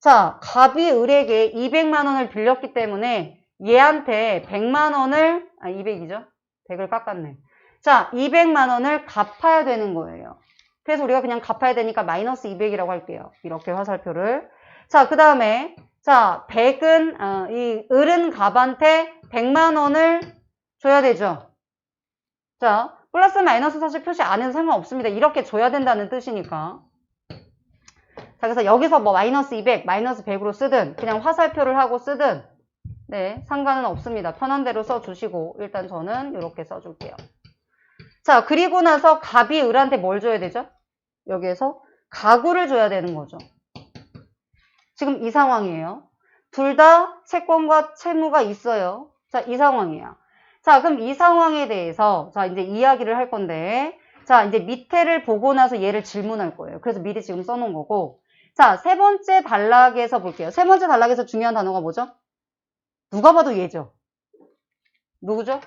자, 갑이 을에게 200만 원을 빌렸기 때문에 얘한테 100만 원을, 200이죠? 100을 깎았네. 자, 200만 원을 갚아야 되는 거예요. 그래서 우리가 그냥 갚아야 되니까 마이너스 200이라고 할게요. 이렇게 화살표를. 자, 그 다음에, 자, 100은, 이 을은 갑한테 100만 원을 줘야 되죠. 자, 플러스 마이너스 사실 표시 안 해도 상관없습니다. 이렇게 줘야 된다는 뜻이니까. 자, 그래서 여기서 뭐 마이너스 200, 마이너스 100으로 쓰든 그냥 화살표를 하고 쓰든 네, 상관은 없습니다. 편한 대로 써주시고 일단 저는 이렇게 써줄게요. 자, 그리고 나서 갑이 을한테 뭘 줘야 되죠? 여기에서 가구를 줘야 되는 거죠. 지금 이 상황이에요. 둘 다 채권과 채무가 있어요. 자, 이 상황이야. 자, 그럼 이 상황에 대해서 자, 이제 이야기를 할 건데 자, 이제 밑에를 보고 나서 얘를 질문할 거예요. 그래서 미리 지금 써놓은 거고 자, 세 번째 단락에서 볼게요. 세 번째 단락에서 중요한 단어가 뭐죠? 누가 봐도 얘죠. 누구죠?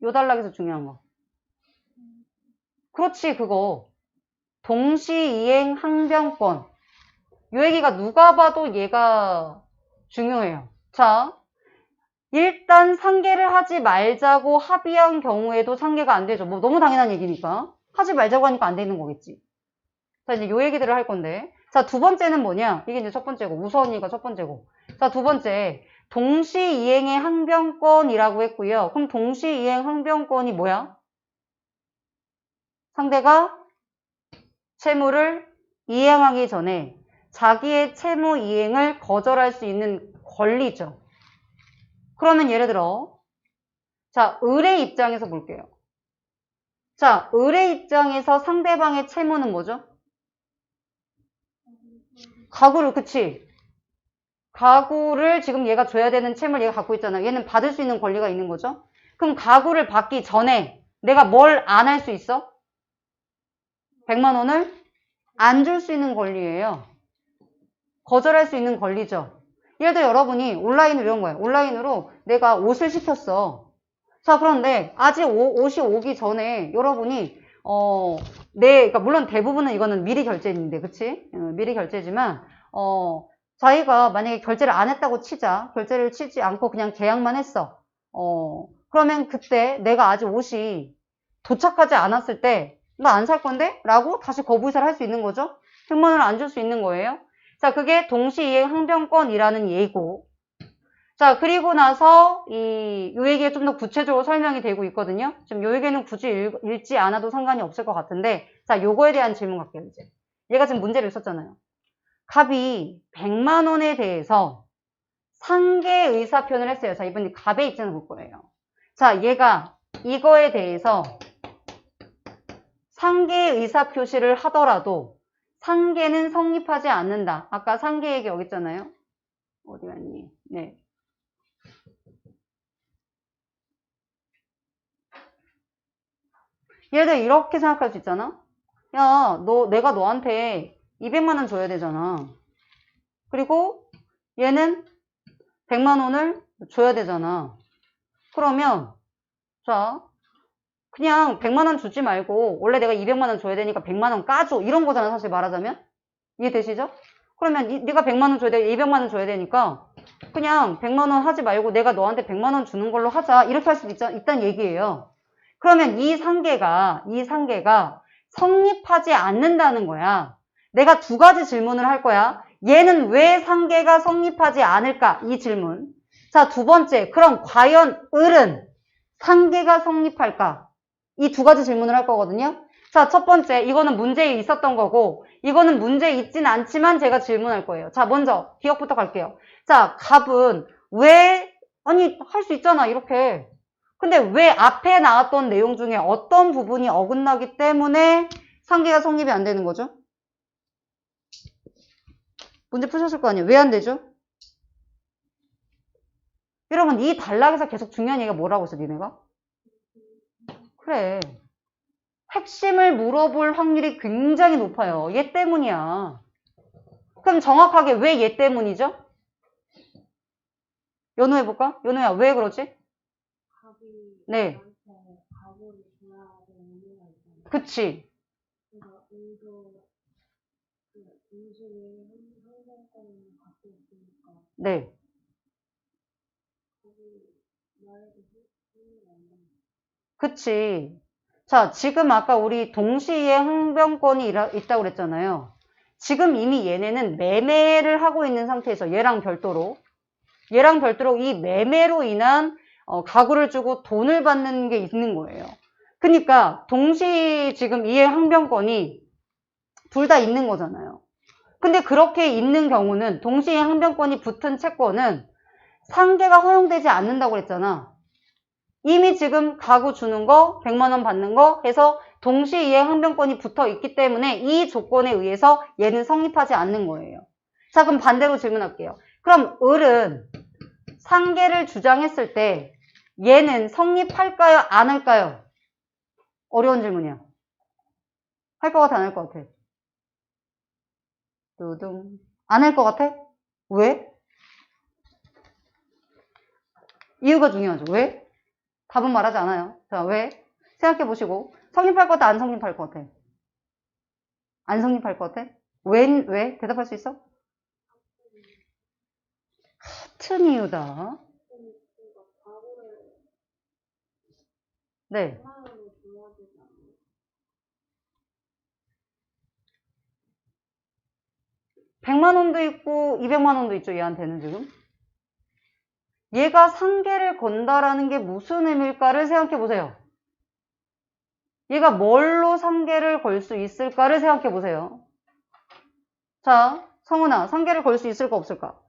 요 단락에서 중요한 거. 그렇지, 그거. 동시이행 항변권. 요 얘기가 누가 봐도 얘가 중요해요. 자, 일단 상계를 하지 말자고 합의한 경우에도 상계가 안 되죠. 뭐 너무 당연한 얘기니까. 하지 말자고 하니까 안 되는 거겠지. 자, 이제 요 얘기들을 할 건데. 자, 두 번째는 뭐냐? 이게 이제 첫 번째고. 우선이가 첫 번째고. 자, 두 번째. 동시이행의 항변권이라고 했고요. 그럼 동시이행 항변권이 뭐야? 상대가 채무를 이행하기 전에 자기의 채무 이행을 거절할 수 있는 권리죠. 그러면 예를 들어, 자, 을의 입장에서 볼게요. 자, 을의 입장에서 상대방의 채무는 뭐죠? 가구를, 그치? 가구를 지금 얘가 줘야 되는 채무를 얘가 갖고 있잖아. 얘는 받을 수 있는 권리가 있는 거죠. 그럼 가구를 받기 전에 내가 뭘 안 할 수 있어? 100만 원을 안 줄 수 있는 권리예요. 거절할 수 있는 권리죠. 예를 들어 여러분이 온라인으로 이런 거예요. 온라인으로 내가 옷을 시켰어. 자, 그런데 아직 옷이 오기 전에 여러분이 그러니까 물론 대부분은 이거는 미리 결제인데, 그치? 미리 결제지만 자기가 만약에 결제를 안 했다고 치자. 결제를 치지 않고 그냥 계약만 했어. 그러면 그때 내가 아직 옷이 도착하지 않았을 때 나 안 살 건데? 라고 다시 거부의사를 할 수 있는 거죠. 100만 원을 안 줄 수 있는 거예요. 자, 그게 동시이행 항변권이라는 예고. 자, 그리고 나서 요 얘기가 좀 더 구체적으로 설명이 되고 있거든요. 지금 요 얘기는 굳이 읽지 않아도 상관이 없을 것 같은데, 자, 요거에 대한 질문 갈게요, 이제. 얘가 지금 문제를 썼잖아요. 갑이 100만 원에 대해서 상계 의사표현을 했어요. 자, 이번에 갑의 입장을 볼 거예요. 자, 얘가 이거에 대해서 상계 의사표시를 하더라도 상계는 성립하지 않는다. 아까 상계 얘기 여기 있잖아요. 어디 갔니? 네. 예를 들어 이렇게 생각할 수 있잖아. 야, 내가 너한테 200만 원 줘야 되잖아. 그리고 얘는 100만 원을 줘야 되잖아. 그러면 자, 그냥 100만 원 주지 말고 원래 내가 200만 원 줘야 되니까 100만 원 까줘. 이런 거잖아, 사실 말하자면. 이해되시죠? 그러면 네가 100만 원 줘야 돼, 200만 원 줘야 되니까 그냥 100만 원 하지 말고 내가 너한테 100만 원 주는 걸로 하자. 이렇게 할 수도 있다는 얘기예요. 그러면 이 상계가 성립하지 않는다는 거야. 내가 두 가지 질문을 할 거야. 얘는 왜 상계가 성립하지 않을까? 이 질문. 자, 두 번째. 그럼 과연 을은 상계가 성립할까? 이 두 가지 질문을 할 거거든요. 자, 첫 번째. 이거는 문제에 있었던 거고, 이거는 문제에 있진 않지만 제가 질문할 거예요. 자, 먼저 기억부터 갈게요. 자, 갑은 할 수 있잖아, 이렇게. 근데 왜 앞에 나왔던 내용 중에 어떤 부분이 어긋나기 때문에 상계가 성립이 안 되는 거죠? 문제 푸셨을 거 아니에요? 왜 안 되죠? 여러분, 이 단락에서 계속 중요한 얘기가 뭐라고 했어, 니네가? 그래. 핵심을 물어볼 확률이 굉장히 높아요. 얘 때문이야. 그럼 정확하게 왜 얘 때문이죠? 연호해볼까? 연호야, 왜 그러지? 네. 그치. 네. 그치. 자, 지금 아까 우리 동시에 항변권이 있다고 그랬잖아요. 지금 이미 얘네는 매매를 하고 있는 상태에서 얘랑 별도로 이 매매로 인한 가구를 주고 돈을 받는 게 있는 거예요. 그러니까 동시 지금 이행 항변권이 둘 다 있는 거잖아요. 근데 그렇게 있는 경우는 동시에 항변권이 붙은 채권은 상계가 허용되지 않는다고 그랬잖아. 이미 지금 가구 주는 거, 100만 원 받는 거 해서 동시이행 항변권이 붙어 있기 때문에 이 조건에 의해서 얘는 성립하지 않는 거예요. 자, 그럼 반대로 질문할게요. 그럼 을은 상계를 주장했을 때 얘는 성립할까요? 안 할까요? 어려운 질문이야. 할 것 같아? 안 할 것 같아? 두둥. 안 할 것 같아? 왜? 이유가 중요하죠. 왜? 답은 말하지 않아요. 자, 왜? 생각해 보시고. 성립할 것 같아? 안 성립할 것 같아? 안 성립할 것 같아? 왜? 대답할 수 있어? 같은 이유다. 네. 100만 원도 있고 200만 원도 있죠. 얘한테는 지금. 얘가 상계를 건다라는 게 무슨 의미일까를 생각해 보세요. 얘가 뭘로 상계를 걸 수 있을까를 생각해 보세요. 자, 성훈아, 상계를 걸 수 있을까 없을까?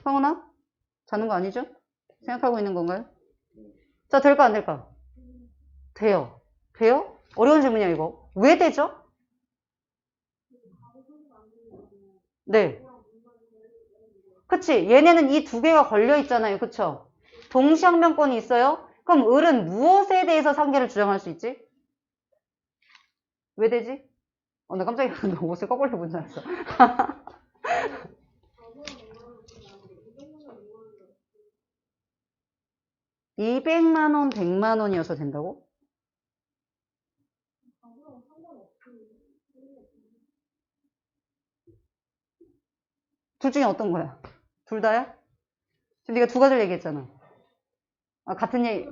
성훈아? 자는 거 아니죠? 생각하고 있는 건가요? 자, 될까 안 될까? 돼요. 돼요? 어려운 질문이야 이거. 왜 되죠? 네. 그치? 얘네는 이 두 개가 걸려 있잖아요. 그쵸? 동시항변권이 있어요? 그럼 을은 무엇에 대해서 상계를 주장할 수 있지? 왜 되지? 나 깜짝이야. 너 옷을 거꾸로 입은 줄 알았어. 200만 원, 100만 원이어서 된다고? 둘 중에 어떤 거야? 둘 다야? 지금 네가 두 가지를 얘기했잖아. 같은 얘기.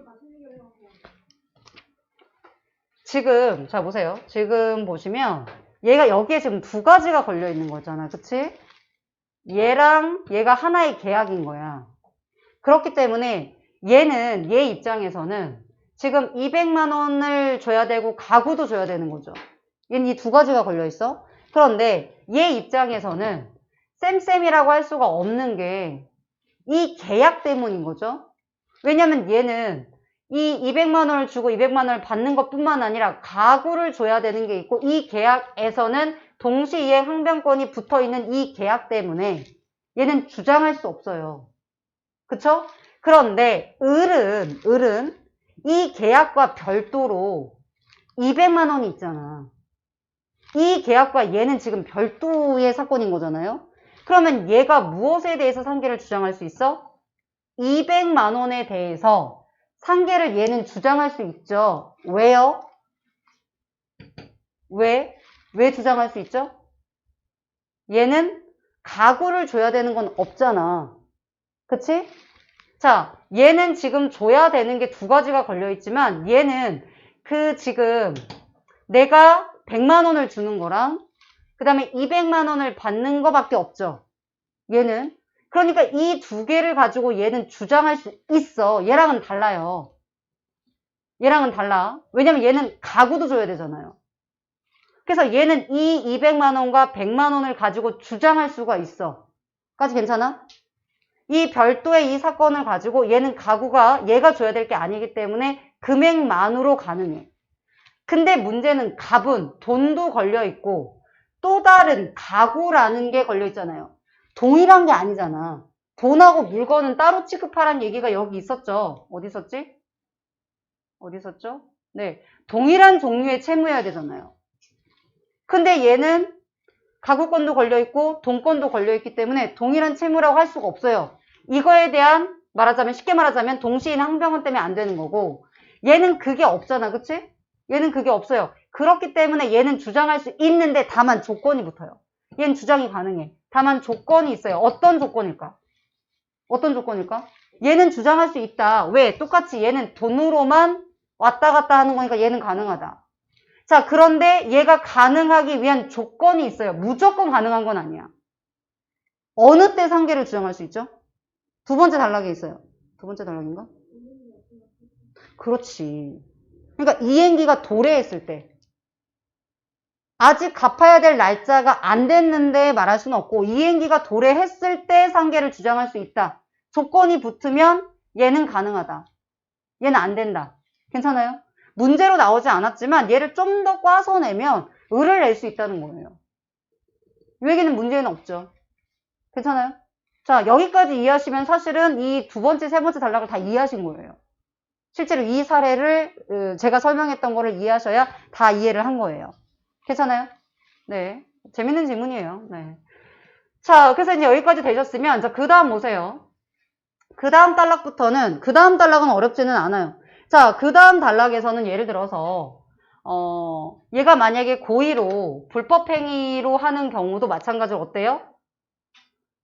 지금 자 보세요. 지금 보시면 얘가 여기에 지금 두 가지가 걸려 있는 거잖아. 그치? 얘랑 얘가 하나의 계약인 거야. 그렇기 때문에 얘는 얘 입장에서는 지금 200만 원을 줘야 되고 가구도 줘야 되는 거죠. 얘는 이 두 가지가 걸려 있어. 그런데 얘 입장에서는 쌤쌤이라고 할 수가 없는 게 이 계약 때문인 거죠. 왜냐면 얘는 이 200만 원을 주고 200만 원을 받는 것뿐만 아니라 가구를 줘야 되는 게 있고 이 계약에서는 동시이행 항변권이 붙어있는 이 계약 때문에 얘는 주장할 수 없어요. 그쵸? 그런데 을은 이 계약과 별도로 200만 원이 있잖아. 이 계약과 얘는 지금 별도의 사건인 거잖아요. 그러면 얘가 무엇에 대해서 상계를 주장할 수 있어? 200만 원에 대해서 상계를 얘는 주장할 수 있죠. 왜요? 왜 주장할 수 있죠? 얘는 가구를 줘야 되는 건 없잖아. 그치? 자, 얘는 지금 줘야 되는 게 두 가지가 걸려 있지만 얘는 지금 내가 100만 원을 주는 거랑 그 다음에 200만 원을 받는 거밖에 없죠. 얘는. 그러니까 이 두 개를 가지고 얘는 주장할 수 있어. 얘랑은 달라요. 얘랑은 달라. 왜냐면 얘는 가구도 줘야 되잖아요. 그래서 얘는 이 200만 원과 100만 원을 가지고 주장할 수가 있어. 까지 괜찮아? 이 별도의 이 사건을 가지고 얘는 가구가 얘가 줘야 될 게 아니기 때문에 금액만으로 가능해. 근데 문제는 값은 돈도 걸려 있고 또 다른 가구라는 게 걸려 있잖아요. 동일한 게 아니잖아. 돈하고 물건은 따로 취급하라는 얘기가 여기 있었죠. 어디 있었지? 어디 있었죠? 네. 동일한 종류의 채무여야 되잖아요. 근데 얘는 가구권도 걸려있고 돈권도 걸려있기 때문에 동일한 채무라고 할 수가 없어요. 이거에 대한 쉽게 말하자면 동시인 항변권 때문에 안 되는 거고 얘는 그게 없잖아. 그치? 얘는 그게 없어요. 그렇기 때문에 얘는 주장할 수 있는데 다만 조건이 붙어요. 얘는 주장이 가능해. 다만 조건이 있어요. 어떤 조건일까? 어떤 조건일까? 얘는 주장할 수 있다. 왜? 똑같이 얘는 돈으로만 왔다 갔다 하는 거니까 얘는 가능하다. 자, 그런데 얘가 가능하기 위한 조건이 있어요. 무조건 가능한 건 아니야. 어느 때 상계를 주장할 수 있죠? 두 번째 단락에 있어요. 두 번째 단락인가? 그렇지. 그러니까 이행기가 도래했을 때. 아직 갚아야 될 날짜가 안 됐는데 말할 수는 없고 이행기가 도래했을 때 상계를 주장할 수 있다. 조건이 붙으면 얘는 가능하다. 얘는 안 된다. 괜찮아요? 문제로 나오지 않았지만 얘를 좀 더 꽈서 내면 을을 낼 수 있다는 거예요. 이 얘기는 문제는 없죠. 괜찮아요? 자, 여기까지 이해하시면 사실은 이 두 번째, 세 번째 단락을 다 이해하신 거예요. 실제로 이 사례를 제가 설명했던 거를 이해하셔야 다 이해를 한 거예요. 괜찮아요? 네. 재밌는 질문이에요. 네. 자, 그래서 이제 여기까지 되셨으면, 자, 그 다음 보세요. 그 다음 단락부터는, 그 다음 단락은 어렵지는 않아요. 자, 그 다음 단락에서는 예를 들어서, 얘가 만약에 고의로, 불법행위로 하는 경우도 마찬가지로 어때요?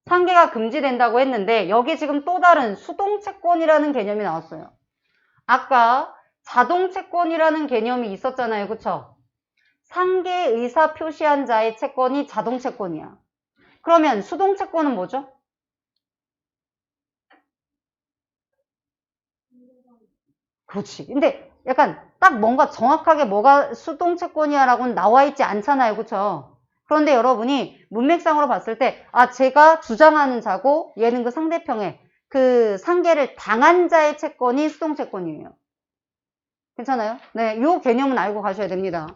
상계가 금지된다고 했는데, 여기 지금 또 다른 수동채권이라는 개념이 나왔어요. 아까 자동채권이라는 개념이 있었잖아요. 그쵸? 상계 의사 표시한 자의 채권이 자동채권이야. 그러면 수동채권은 뭐죠? 그렇지. 근데 약간 딱 뭔가 정확하게 뭐가 수동채권이야라고는 나와 있지 않잖아요. 그쵸? 그런데 여러분이 문맥상으로 봤을 때, 아, 제가 주장하는 자고 얘는 그 상대편의 그 상계를 당한 자의 채권이 수동채권이에요. 괜찮아요? 네, 요 개념은 알고 가셔야 됩니다.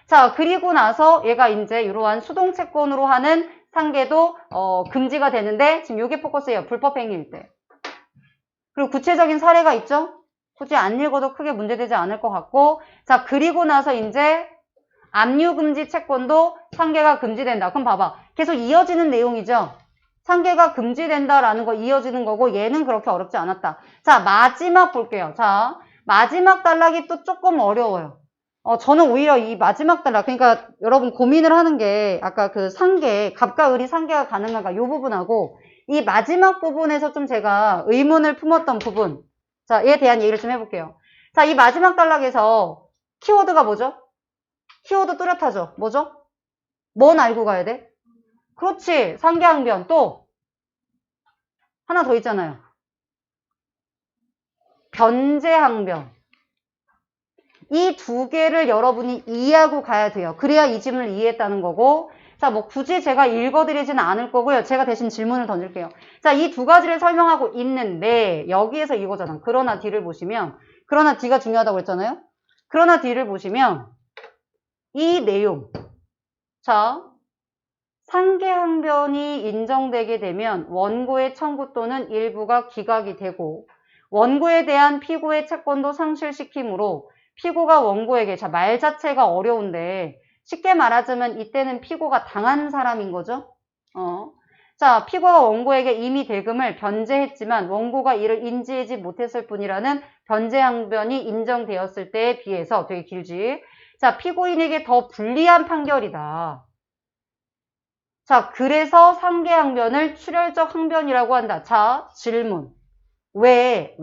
자, 그리고 나서 얘가 이제 이러한 수동채권으로 하는 상계도 금지가 되는데 지금 요게 포커스예요. 불법행위일 때. 그리고 구체적인 사례가 있죠? 굳이 안 읽어도 크게 문제되지 않을 것 같고, 자, 그리고 나서 이제 압류금지 채권도 상계가 금지된다. 그럼 봐봐. 계속 이어지는 내용이죠? 상계가 금지된다라는 거 이어지는 거고 얘는 그렇게 어렵지 않았다. 자, 마지막 볼게요. 자, 마지막 단락이 또 조금 어려워요. 저는 오히려 이 마지막 단락, 그러니까 여러분 고민을 하는 게 아까 그 상계, 갑과 을이 상계가 가능한가 이 부분하고 이 마지막 부분에서 좀 제가 의문을 품었던 부분, 자, 얘에 대한 얘기를 좀 해볼게요. 자, 이 마지막 단락에서 키워드가 뭐죠? 키워드 뚜렷하죠? 뭐죠? 뭔 알고 가야 돼? 그렇지. 상계항변. 또 하나 더 있잖아요. 변제항변. 이 두 개를 여러분이 이해하고 가야 돼요. 그래야 이 지문을 이해했다는 거고. 자, 뭐 굳이 제가 읽어드리지는 않을 거고요. 제가 대신 질문을 던질게요. 자, 이 두 가지를 설명하고 있는데 여기에서 이거잖아. 그러나 D를 보시면, 그러나 D가 중요하다고 했잖아요. 그러나 D를 보시면 이 내용. 자, 상계항변이 인정되게 되면 원고의 청구 또는 일부가 기각이 되고 원고에 대한 피고의 채권도 상실시키므로 피고가 원고에게, 자, 말 자체가 어려운데 쉽게 말하자면 이때는 피고가 당한 사람인 거죠. 자, 피고가 원고에게 이미 대금을 변제했지만 원고가 이를 인지하지 못했을 뿐이라는 변제항변이 인정되었을 때에 비해서, 되게 길지. 자, 피고인에게 더 불리한 판결이다. 자, 그래서 상계항변을 출혈적 항변이라고 한다. 자, 질문. 왜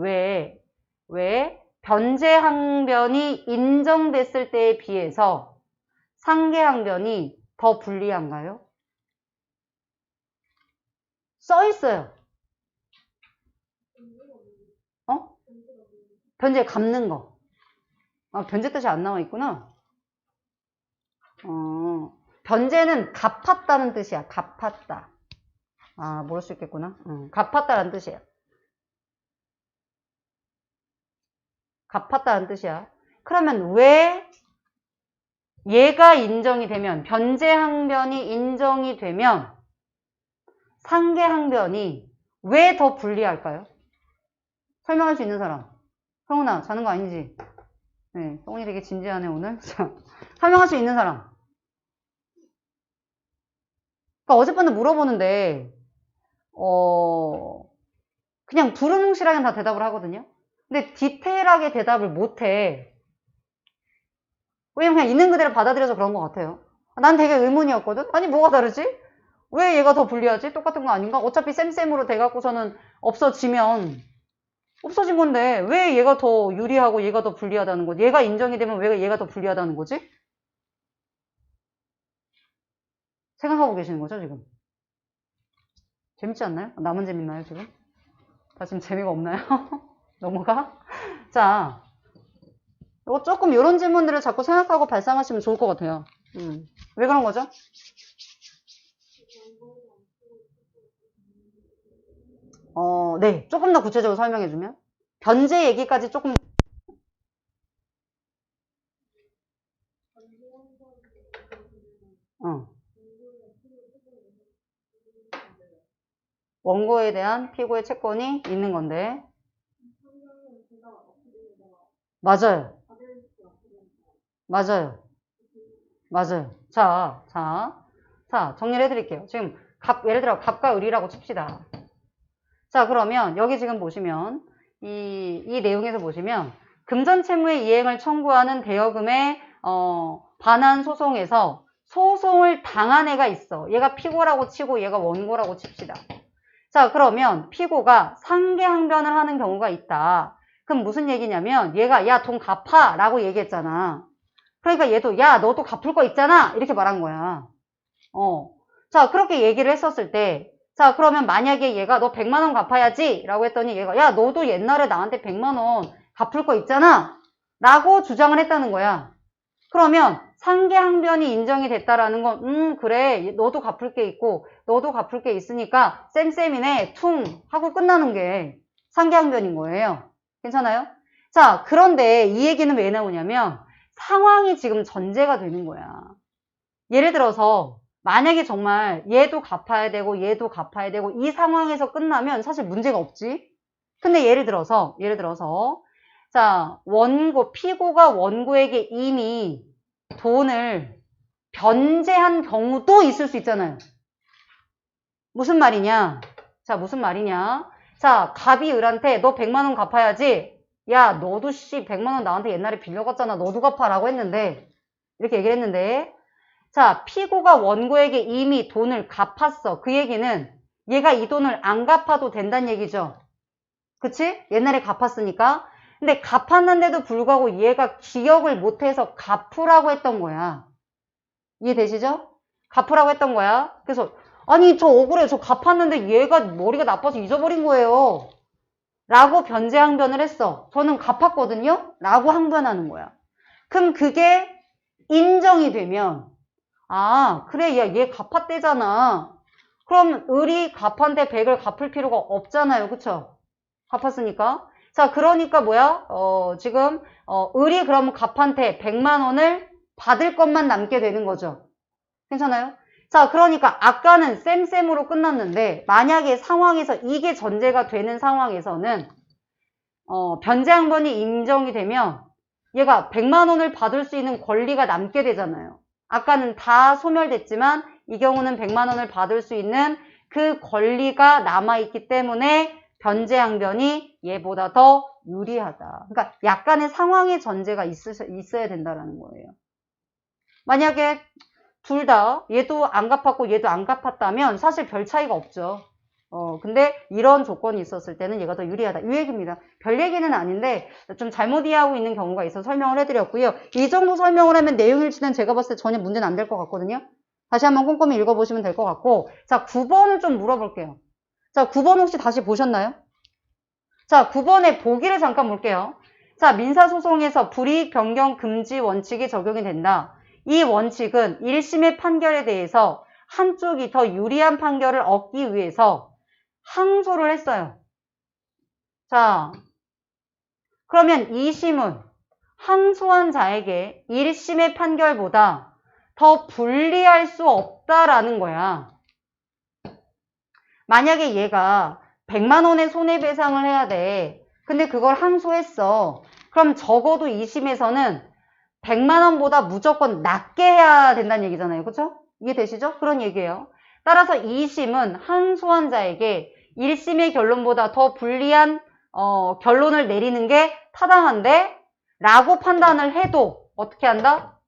변제항변이 인정됐을 때에 비해서 상계항변이 더 불리한가요? 써 있어요. 변제 갚는 거. 아, 변제 뜻이 안 나와 있구나. 변제는 갚았다는 뜻이야. 갚았다. 아, 모를 수 있겠구나. 갚았다는 뜻이야. 갚았다는 뜻이야. 그러면 왜 얘가 인정이 되면, 변제항변이 인정이 되면 상계항변이 왜 더 불리할까요? 설명할 수 있는 사람. 성훈아, 자는 거 아니지? 네, 성훈이 되게 진지하네 오늘. 자, 설명할 수 있는 사람. 그러니까 어젯밤에 물어보는데 그냥 두루뭉실하게 다 대답을 하거든요. 근데 디테일하게 대답을 못해. 왜냐면 그냥 있는 그대로 받아들여서 그런 것 같아요. 난 되게 의문이었거든? 아니 뭐가 다르지? 왜 얘가 더 불리하지? 똑같은 거 아닌가? 어차피 쌤쌤으로 돼갖고서는 없어지면 없어진 건데 왜 얘가 더 유리하고 얘가 더 불리하다는 거지? 얘가 인정이 되면 왜 얘가 더 불리하다는 거지? 생각하고 계시는 거죠 지금? 재밌지 않나요? 나만 재밌나요 지금? 다 지금 재미가 없나요? 넘어가? 자, 조금 이런 질문들을 자꾸 생각하고 발상하시면 좋을 것 같아요. 왜 그런 거죠? 네. 조금 더 구체적으로 설명해주면. 변제 얘기까지 조금. 원고에 대한 피고의 채권이 있는 건데. 맞아요. 맞아요. 맞아요. 자, 정리를 해드릴게요. 지금 예를 들어 갑과 을이라고 칩시다. 자, 그러면 여기 지금 보시면 이 내용에서 보시면 금전채무의 이행을 청구하는 대여금의 반환 소송에서 소송을 당한 애가 있어. 얘가 피고라고 치고 얘가 원고라고 칩시다. 자, 그러면 피고가 상계항변을 하는 경우가 있다. 그럼 무슨 얘기냐면 얘가 야, 돈 갚아 라고 얘기했잖아. 그러니까 얘도 야, 너도 갚을 거 있잖아 이렇게 말한 거야. 자, 그렇게 얘기를 했었을 때, 자, 그러면 만약에 얘가 너 100만 원 갚아야지 라고 했더니 얘가 야, 너도 옛날에 나한테 100만 원 갚을 거 있잖아 라고 주장을 했다는 거야. 그러면 상계항변이 인정이 됐다라는 건 그래, 너도 갚을 게 있고 너도 갚을 게 있으니까 쌤쌤이네 퉁 하고 끝나는 게 상계항변인 거예요. 괜찮아요? 자, 그런데 이 얘기는 왜 나오냐면 상황이 지금 전제가 되는 거야. 예를 들어서 만약에 정말 얘도 갚아야 되고 얘도 갚아야 되고 이 상황에서 끝나면 사실 문제가 없지. 근데 예를 들어서 자, 피고가 원고에게 이미 돈을 변제한 경우도 있을 수 있잖아요. 무슨 말이냐? 자, 무슨 말이냐? 자, 갑이 을한테 너 100만 원 갚아야지. 야, 너도 100만 원 나한테 옛날에 빌려갔잖아. 너도 갚아라고 했는데 이렇게 얘기를 했는데 자, 피고가 원고에게 이미 돈을 갚았어. 그 얘기는 얘가 이 돈을 안 갚아도 된다는 얘기죠. 그치? 옛날에 갚았으니까. 근데 갚았는데도 불구하고 얘가 기억을 못해서 갚으라고 했던 거야. 이해되시죠? 갚으라고 했던 거야. 그래서 아니 저 억울해. 저 갚았는데 얘가 머리가 나빠서 잊어버린 거예요. 라고 변제항변을 했어. 저는 갚았거든요? 라고 항변하는 거야. 그럼 그게 인정이 되면 아, 그래, 야, 얘 갚았대잖아. 그럼 을이 갑한테 100을 갚을 필요가 없잖아요. 그쵸? 갚았으니까. 자, 그러니까 뭐야? 지금 을이 그럼 갑한테 100만 원을 받을 것만 남게 되는 거죠. 괜찮아요? 자, 그러니까 아까는 쌤쌤으로 끝났는데 만약에 상황에서 이게 전제가 되는 상황에서는 변제항변이 인정이 되면 얘가 100만 원을 받을 수 있는 권리가 남게 되잖아요. 아까는 다 소멸됐지만 이 경우는 100만 원을 받을 수 있는 그 권리가 남아있기 때문에 변제항변이 얘보다 더 유리하다. 그러니까 약간의 상황의 전제가 있어야 된다는 거예요. 만약에 둘 다 얘도 안 갚았고 얘도 안 갚았다면 사실 별 차이가 없죠. 근데 이런 조건이 있었을 때는 얘가 더 유리하다. 이 얘기입니다. 별 얘기는 아닌데 좀 잘못 이해하고 있는 경우가 있어서 설명을 해드렸고요. 이 정도 설명을 하면 내용일치는 제가 봤을 때 전혀 문제는 안 될 것 같거든요. 다시 한번 꼼꼼히 읽어보시면 될 것 같고 자, 9번을 좀 물어볼게요. 자, 9번 혹시 다시 보셨나요? 자, 9번의 보기를 잠깐 볼게요. 자, 민사소송에서 불이익 변경 금지 원칙이 적용이 된다. 이 원칙은 1심의 판결에 대해서 한쪽이 더 유리한 판결을 얻기 위해서 항소를 했어요. 자, 그러면 2심은 항소한 자에게 1심의 판결보다 더 불리할 수 없다라는 거야. 만약에 얘가 100만 원의 손해배상을 해야 돼. 근데 그걸 항소했어. 그럼 적어도 2심에서는 100만 원보다 무조건 낮게 해야 된다는 얘기잖아요. 그렇죠? 이해되시죠? 그런 얘기예요. 따라서 2심은 항소한 자에게 1심의 결론보다 더 불리한 결론을 내리는 게 타당한데 라고 판단을 해도 어떻게 한다?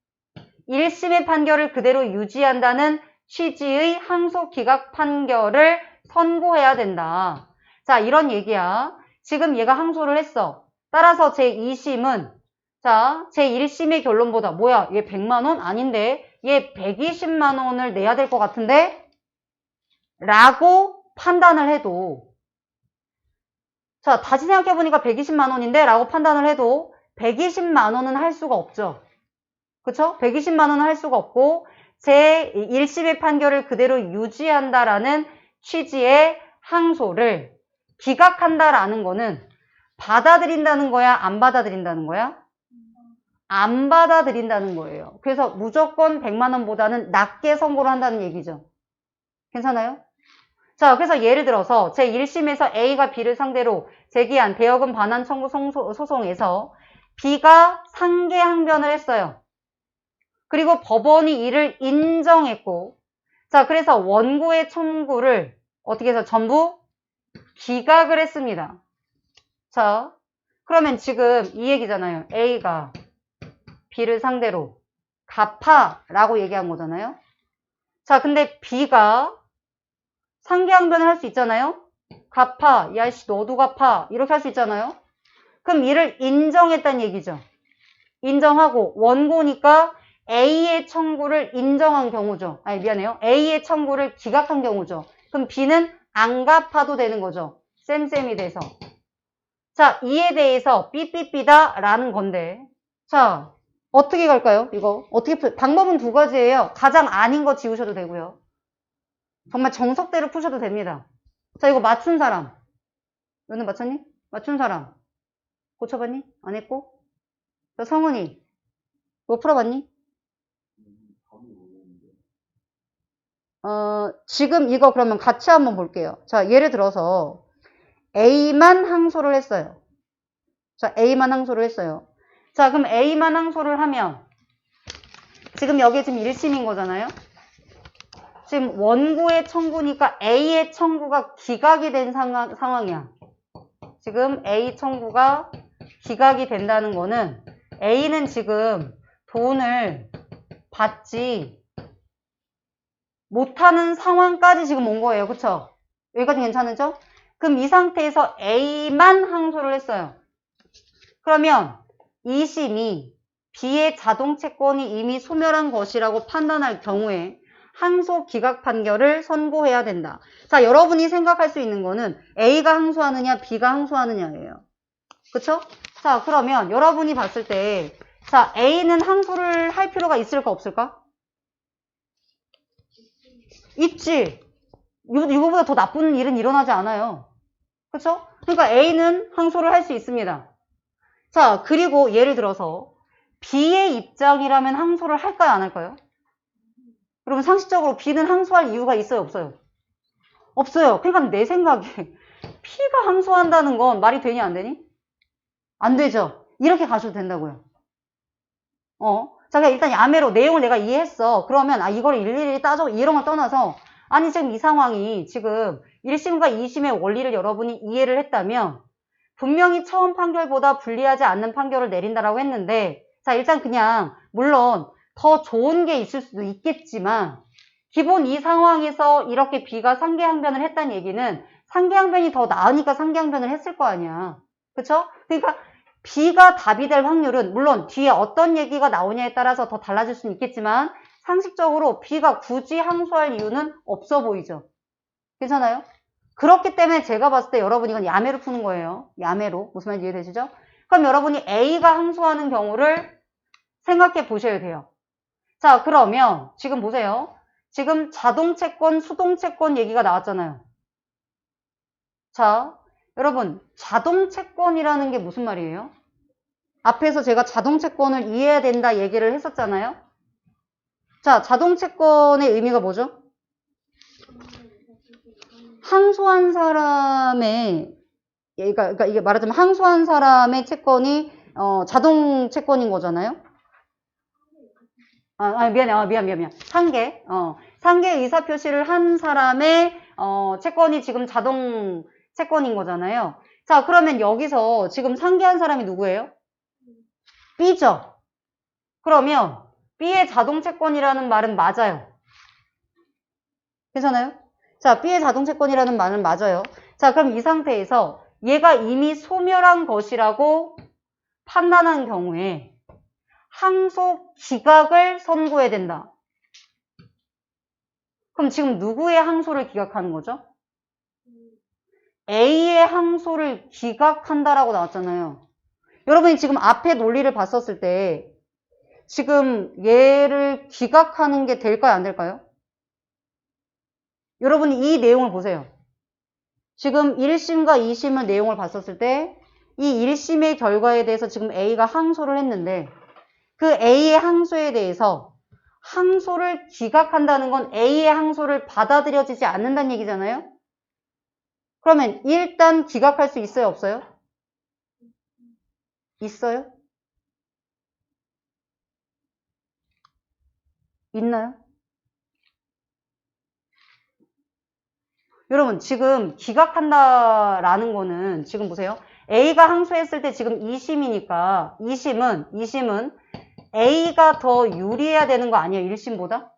1심의 판결을 그대로 유지한다는 취지의 항소 기각 판결을 선고해야 된다. 자, 이런 얘기야. 지금 얘가 항소를 했어. 따라서 제2심은 자, 제1심의 결론보다 뭐야? 얘 100만 원? 아닌데 얘 120만 원을 내야 될 것 같은데? 라고 판단을 해도 자, 다시 생각해보니까 120만 원인데? 라고 판단을 해도 120만 원은 할 수가 없죠. 그쵸? 120만 원은 할 수가 없고 제1심의 판결을 그대로 유지한다라는 취지의 항소를 기각한다라는 거는 받아들인다는 거야? 안 받아들인다는 거야? 안 받아들인다는 거예요. 그래서 무조건 100만 원보다는 낮게 선고를 한다는 얘기죠. 괜찮아요? 자, 그래서 예를 들어서 제1심에서 A가 B를 상대로 제기한 대여금 반환 청구 소송에서 B가 상계항변을 했어요. 그리고 법원이 이를 인정했고 자, 그래서 원고의 청구를 어떻게 해서 전부 기각을 했습니다. 자, 그러면 지금 이 얘기잖아요. A가 B를 상대로 갚아라고 얘기한 거잖아요. 자, 근데 B가 상계항변을 할 수 있잖아요. 갚아, 야씨 너도 갚아 이렇게 할 수 있잖아요. 그럼 이를 인정했다는 얘기죠. 인정하고 원고니까 A의 청구를 인정한 경우죠. 아니 미안해요. A의 청구를 기각한 경우죠. 그럼 B는 안 갚아도 되는 거죠. 쌤쌤이 돼서. 자, 이에 대해서 삐삐삐다 라는 건데 자, 어떻게 갈까요? 이거 어떻게 방법은 두 가지예요. 가장 아닌 거 지우셔도 되고요. 정말 정석대로 푸셔도 됩니다. 자, 이거 맞춘 사람. 너는 맞췄니? 맞춘 사람. 고쳐봤니? 안 했고? 자, 성은이. 이거 풀어봤니? 지금 이거 그러면 같이 한번 볼게요. 자, 예를 들어서 A만 항소를 했어요. 자, A만 항소를 했어요. 자, 그럼 A만 항소를 하면 지금 여기 지금 1심인 거잖아요. 지금 원고의 청구니까 A의 청구가 기각이 된 상황이야. 지금 A 청구가 기각이 된다는 거는 A는 지금 돈을 받지 못하는 상황까지 지금 온 거예요. 그쵸? 여기까지 괜찮으죠? 그럼 이 상태에서 A만 항소를 했어요. 그러면 2심이 B의 자동채권이 이미 소멸한 것이라고 판단할 경우에 항소 기각 판결을 선고해야 된다. 자, 여러분이 생각할 수 있는 거는 A가 항소하느냐, B가 항소하느냐예요. 그쵸? 자, 그러면 여러분이 봤을 때, 자, A는 항소를 할 필요가 있을까, 없을까? 있지. 이거보다 더 나쁜 일은 일어나지 않아요. 그쵸? 그러니까 A는 항소를 할 수 있습니다. 자, 그리고 예를 들어서 B의 입장이라면 항소를 할까요, 안 할까요? 여러분 상식적으로 B는 항소할 이유가 있어요, 없어요? 없어요. 그러니까 내 생각에 B가 항소한다는 건 말이 되니 안 되니? 안 되죠. 이렇게 가셔도 된다고요. 자, 그냥 일단 야매로 내용을 내가 이해했어. 그러면 이걸 일일이 따져 이런 걸 떠나서 아니 지금 이 상황이 지금 1심과 2심의 원리를 여러분이 이해를 했다면 분명히 처음 판결보다 불리하지 않는 판결을 내린다라고 했는데 자, 일단 그냥 물론 더 좋은 게 있을 수도 있겠지만 기본 이 상황에서 이렇게 B가 상계항변을 했다는 얘기는 상계항변이 더 나으니까 상계항변을 했을 거 아니야. 그쵸? 그러니까 B가 답이 될 확률은 물론 뒤에 어떤 얘기가 나오냐에 따라서 더 달라질 수는 있겠지만 상식적으로 B가 굳이 항소할 이유는 없어 보이죠. 괜찮아요? 그렇기 때문에 제가 봤을 때 여러분 이건 야매로 푸는 거예요. 야매로. 무슨 말인지 이해되시죠? 그럼 여러분이 A가 항소하는 경우를 생각해 보셔야 돼요. 자, 그러면 지금 보세요. 지금 자동채권, 수동채권 얘기가 나왔잖아요. 자, 여러분 자동채권이라는 게 무슨 말이에요? 앞에서 제가 자동채권을 이해해야 된다 얘기를 했었잖아요. 자, 자동채권의 의미가 뭐죠? 항소한 사람의 그러니까 이게 말하자면 항소한 사람의 채권이 자동채권인 거잖아요. 미안. 상계 의사표시를 한 사람의 채권이 지금 자동 채권인 거잖아요. 자, 그러면 여기서 지금 상계한 사람이 누구예요? B죠. 그러면 B의 자동 채권이라는 말은 맞아요. 괜찮아요? 자, B의 자동 채권이라는 말은 맞아요. 자, 그럼 이 상태에서 얘가 이미 소멸한 것이라고 판단한 경우에 항소 기각을 선고해야 된다. 그럼 지금 누구의 항소를 기각하는 거죠? A의 항소를 기각한다라고 나왔잖아요. 여러분이 지금 앞에 논리를 봤었을 때 지금 얘를 기각하는 게 될까요? 안 될까요? 여러분이 이 내용을 보세요. 지금 1심과 2심의 내용을 봤었을 때 이 1심의 결과에 대해서 지금 A가 항소를 했는데 그 A의 항소에 대해서 항소를 기각한다는 건 A의 항소를 받아들여지지 않는다는 얘기잖아요. 그러면 일단 기각할 수 있어요? 없어요? 있어요? 있나요? 여러분, 지금 기각한다라는 거는 지금 보세요. A가 항소했을 때 지금 2심이니까 2심은 A가 더 유리해야 되는 거 아니에요? 1심보다?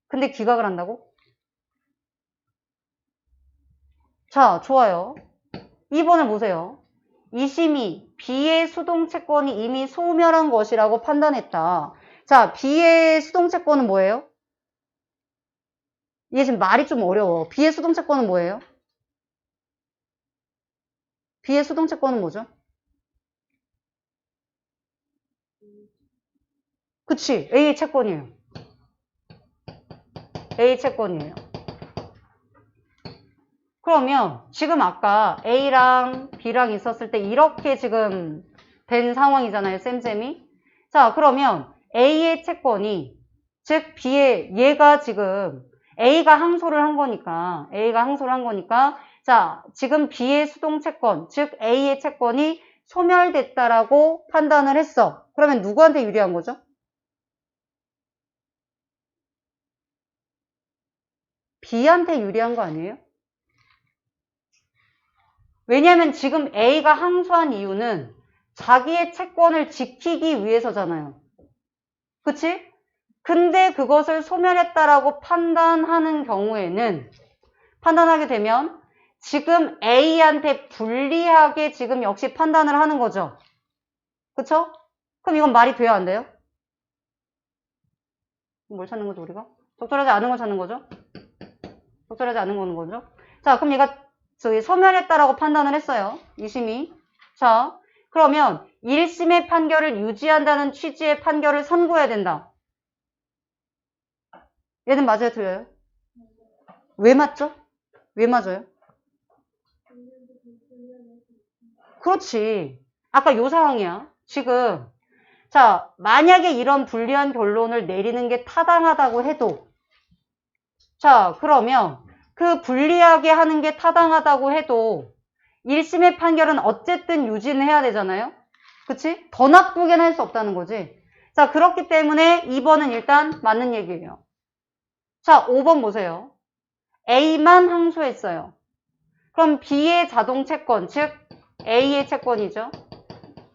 근데 기각을 한다고? 자, 좋아요. 2번을 보세요. 2심이 B의 수동채권이 이미 소멸한 것이라고 판단했다. 자, B의 수동채권은 뭐예요? 이게 지금 말이 좀 어려워. B의 수동채권은 뭐예요? B의 수동채권은 뭐죠? 그치, A의 채권이에요. A의 채권이에요. 그러면 지금 아까 A랑 B랑 있었을 때 이렇게 지금 된 상황이잖아요, 쌤쌤이. 자, 그러면 A의 채권이, 즉 B의, 얘가 지금 A가 항소를 한 거니까, 자, 지금 B의 수동채권, 즉 A의 채권이 소멸됐다라고 판단을 했어. 그러면 누구한테 유리한 거죠? B한테 유리한 거 아니에요? 왜냐하면 지금 A가 항소한 이유는 자기의 채권을 지키기 위해서잖아요. 그치? 근데 그것을 소멸했다라고 판단하는 경우에는, 판단하게 되면 지금 A한테 불리하게 지금 역시 판단을 하는 거죠. 그쵸? 그럼 이건 말이 돼야 안 돼요? 뭘 찾는 거죠, 우리가? 적절하지 않은 걸 찾는 거죠? 적절하지 않은 거죠? 자, 그럼 얘가 저기 소멸했다라고 판단을 했어요. 2심이. 자, 그러면 1심의 판결을 유지한다는 취지의 판결을 선고해야 된다. 얘는 맞아요, 틀려요? 왜 맞죠? 왜 맞아요? 그렇지. 아까 요 상황이야. 지금. 자, 만약에 이런 불리한 결론을 내리는 게 타당하다고 해도, 자, 그러면 그 불리하게 하는 게 타당하다고 해도 1심의 판결은 어쨌든 유지는 해야 되잖아요. 그치? 더 나쁘게는 할 수 없다는 거지. 자, 그렇기 때문에 2번은 일단 맞는 얘기예요. 자, 5번 보세요. A만 항소했어요. 그럼 B의 자동 채권, 즉 A의 채권이죠.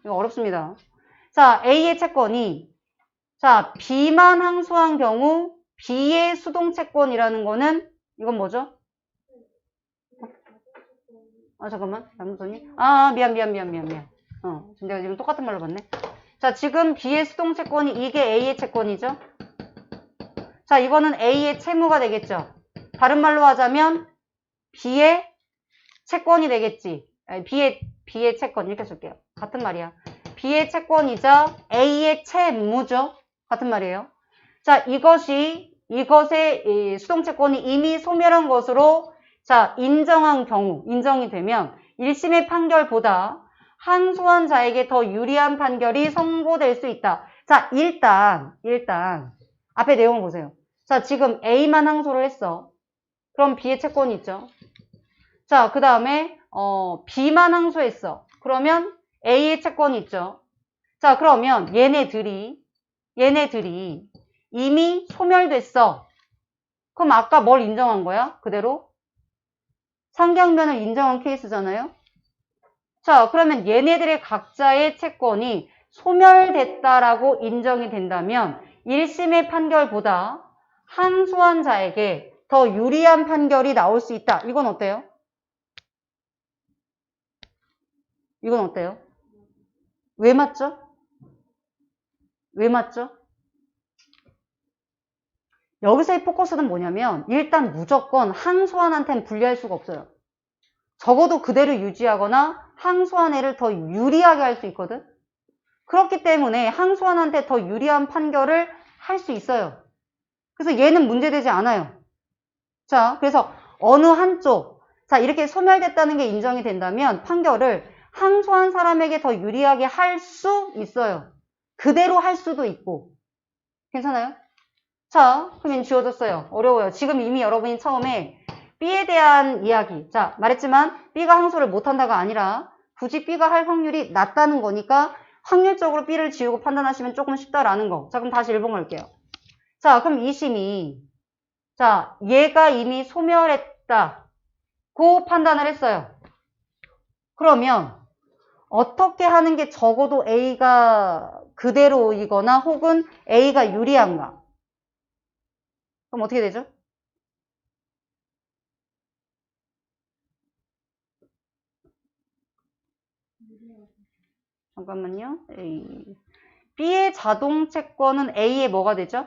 이거 어렵습니다. 자, A의 채권이, 자, B만 항소한 경우 B의 수동 채권이라는 거는, 이건 뭐죠? 아, 잠깐만. 잘못 썼니? 아, 미안. 내가 지금 똑같은 말로 봤네. 자, 지금 B의 수동 채권이 이게 A의 채권이죠? 자, 이거는 A의 채무가 되겠죠? 다른 말로 하자면 B의 채권이 되겠지. 아니, B의 채권 이렇게 쓸게요. 같은 말이야. B의 채권이자 A의 채무죠? 같은 말이에요. 자, 이것의 이 수동채권이 이미 소멸한 것으로 자, 인정이 되면 1심의 판결보다 항소한 자에게 더 유리한 판결이 선고될 수 있다. 자, 일단 앞에 내용을 보세요. 자, 지금 A만 항소를 했어. 그럼 B의 채권이 있죠. 자, 그 다음에 B만 항소했어. 그러면 A의 채권이 있죠. 자, 그러면 얘네들이 이미 소멸됐어. 그럼 아까 뭘 인정한 거야? 그대로? 상경변을 인정한 케이스잖아요. 자, 그러면 얘네들의 각자의 채권이 소멸됐다라고 인정이 된다면 1심의 판결보다 항소한 자에게 더 유리한 판결이 나올 수 있다. 이건 어때요? 왜 맞죠? 여기서의 포커스는 뭐냐면 일단 무조건 항소한한테는 불리할 수가 없어요. 적어도 그대로 유지하거나 항소한 애를 더 유리하게 할 수 있거든. 그렇기 때문에 항소한한테 더 유리한 판결을 할 수 있어요. 그래서 얘는 문제되지 않아요. 자, 그래서 어느 한쪽, 자, 이렇게 소멸됐다는 게 인정이 된다면 판결을 항소한 사람에게 더 유리하게 할 수 있어요. 그대로 할 수도 있고. 괜찮아요? 자, 그러면 지워졌어요. 어려워요. 지금 이미 여러분이 처음에 B에 대한 이야기. 자, 말했지만 B가 항소를 못한다가 아니라 굳이 B가 할 확률이 낮다는 거니까 확률적으로 B를 지우고 판단하시면 조금 쉽다라는 거. 자, 그럼 다시 1번 갈게요. 자, 그럼 2심이 자, 얘가 이미 소멸했다고 판단을 했어요. 그러면 어떻게 하는 게 적어도 A가 그대로이거나 혹은 A가 유리한가? 그럼 어떻게 되죠? 잠깐만요. A. B의 자동 채권은 A의 뭐가 되죠?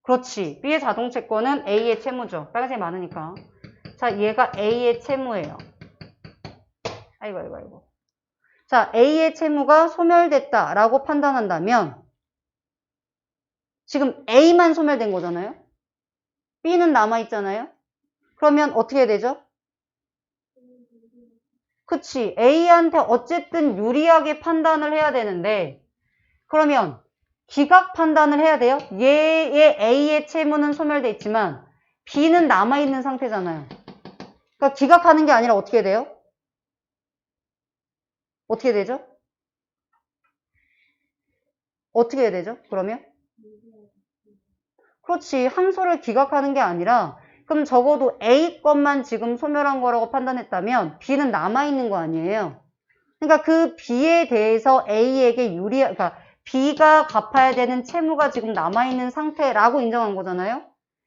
그렇지. B의 자동 채권은 A의 채무죠. 빨간색이 많으니까. 자, 얘가 A의 채무예요. 아이고. 자, A의 채무가 소멸됐다라고 판단한다면 지금 A만 소멸된 거잖아요. B는 남아있잖아요. 그러면 어떻게 되죠? 그치. A한테 어쨌든 유리하게 판단을 해야 되는데 그러면 기각 판단을 해야 돼요. 얘의 A의 채무는 소멸돼 있지만 B는 남아있는 상태잖아요. 그러니까 기각하는 게 아니라 어떻게 돼요? 어떻게 되죠? 어떻게 해야 되죠? 그러면? 그렇지. 항소를 기각하는 게 아니라 그럼 적어도 A 것만 지금 소멸한 거라고 판단했다면 B는 남아있는 거 아니에요. 그러니까 그 B에 대해서 A에게 그러니까 B가 갚아야 되는 채무가 지금 남아있는 상태라고 인정한 거잖아요.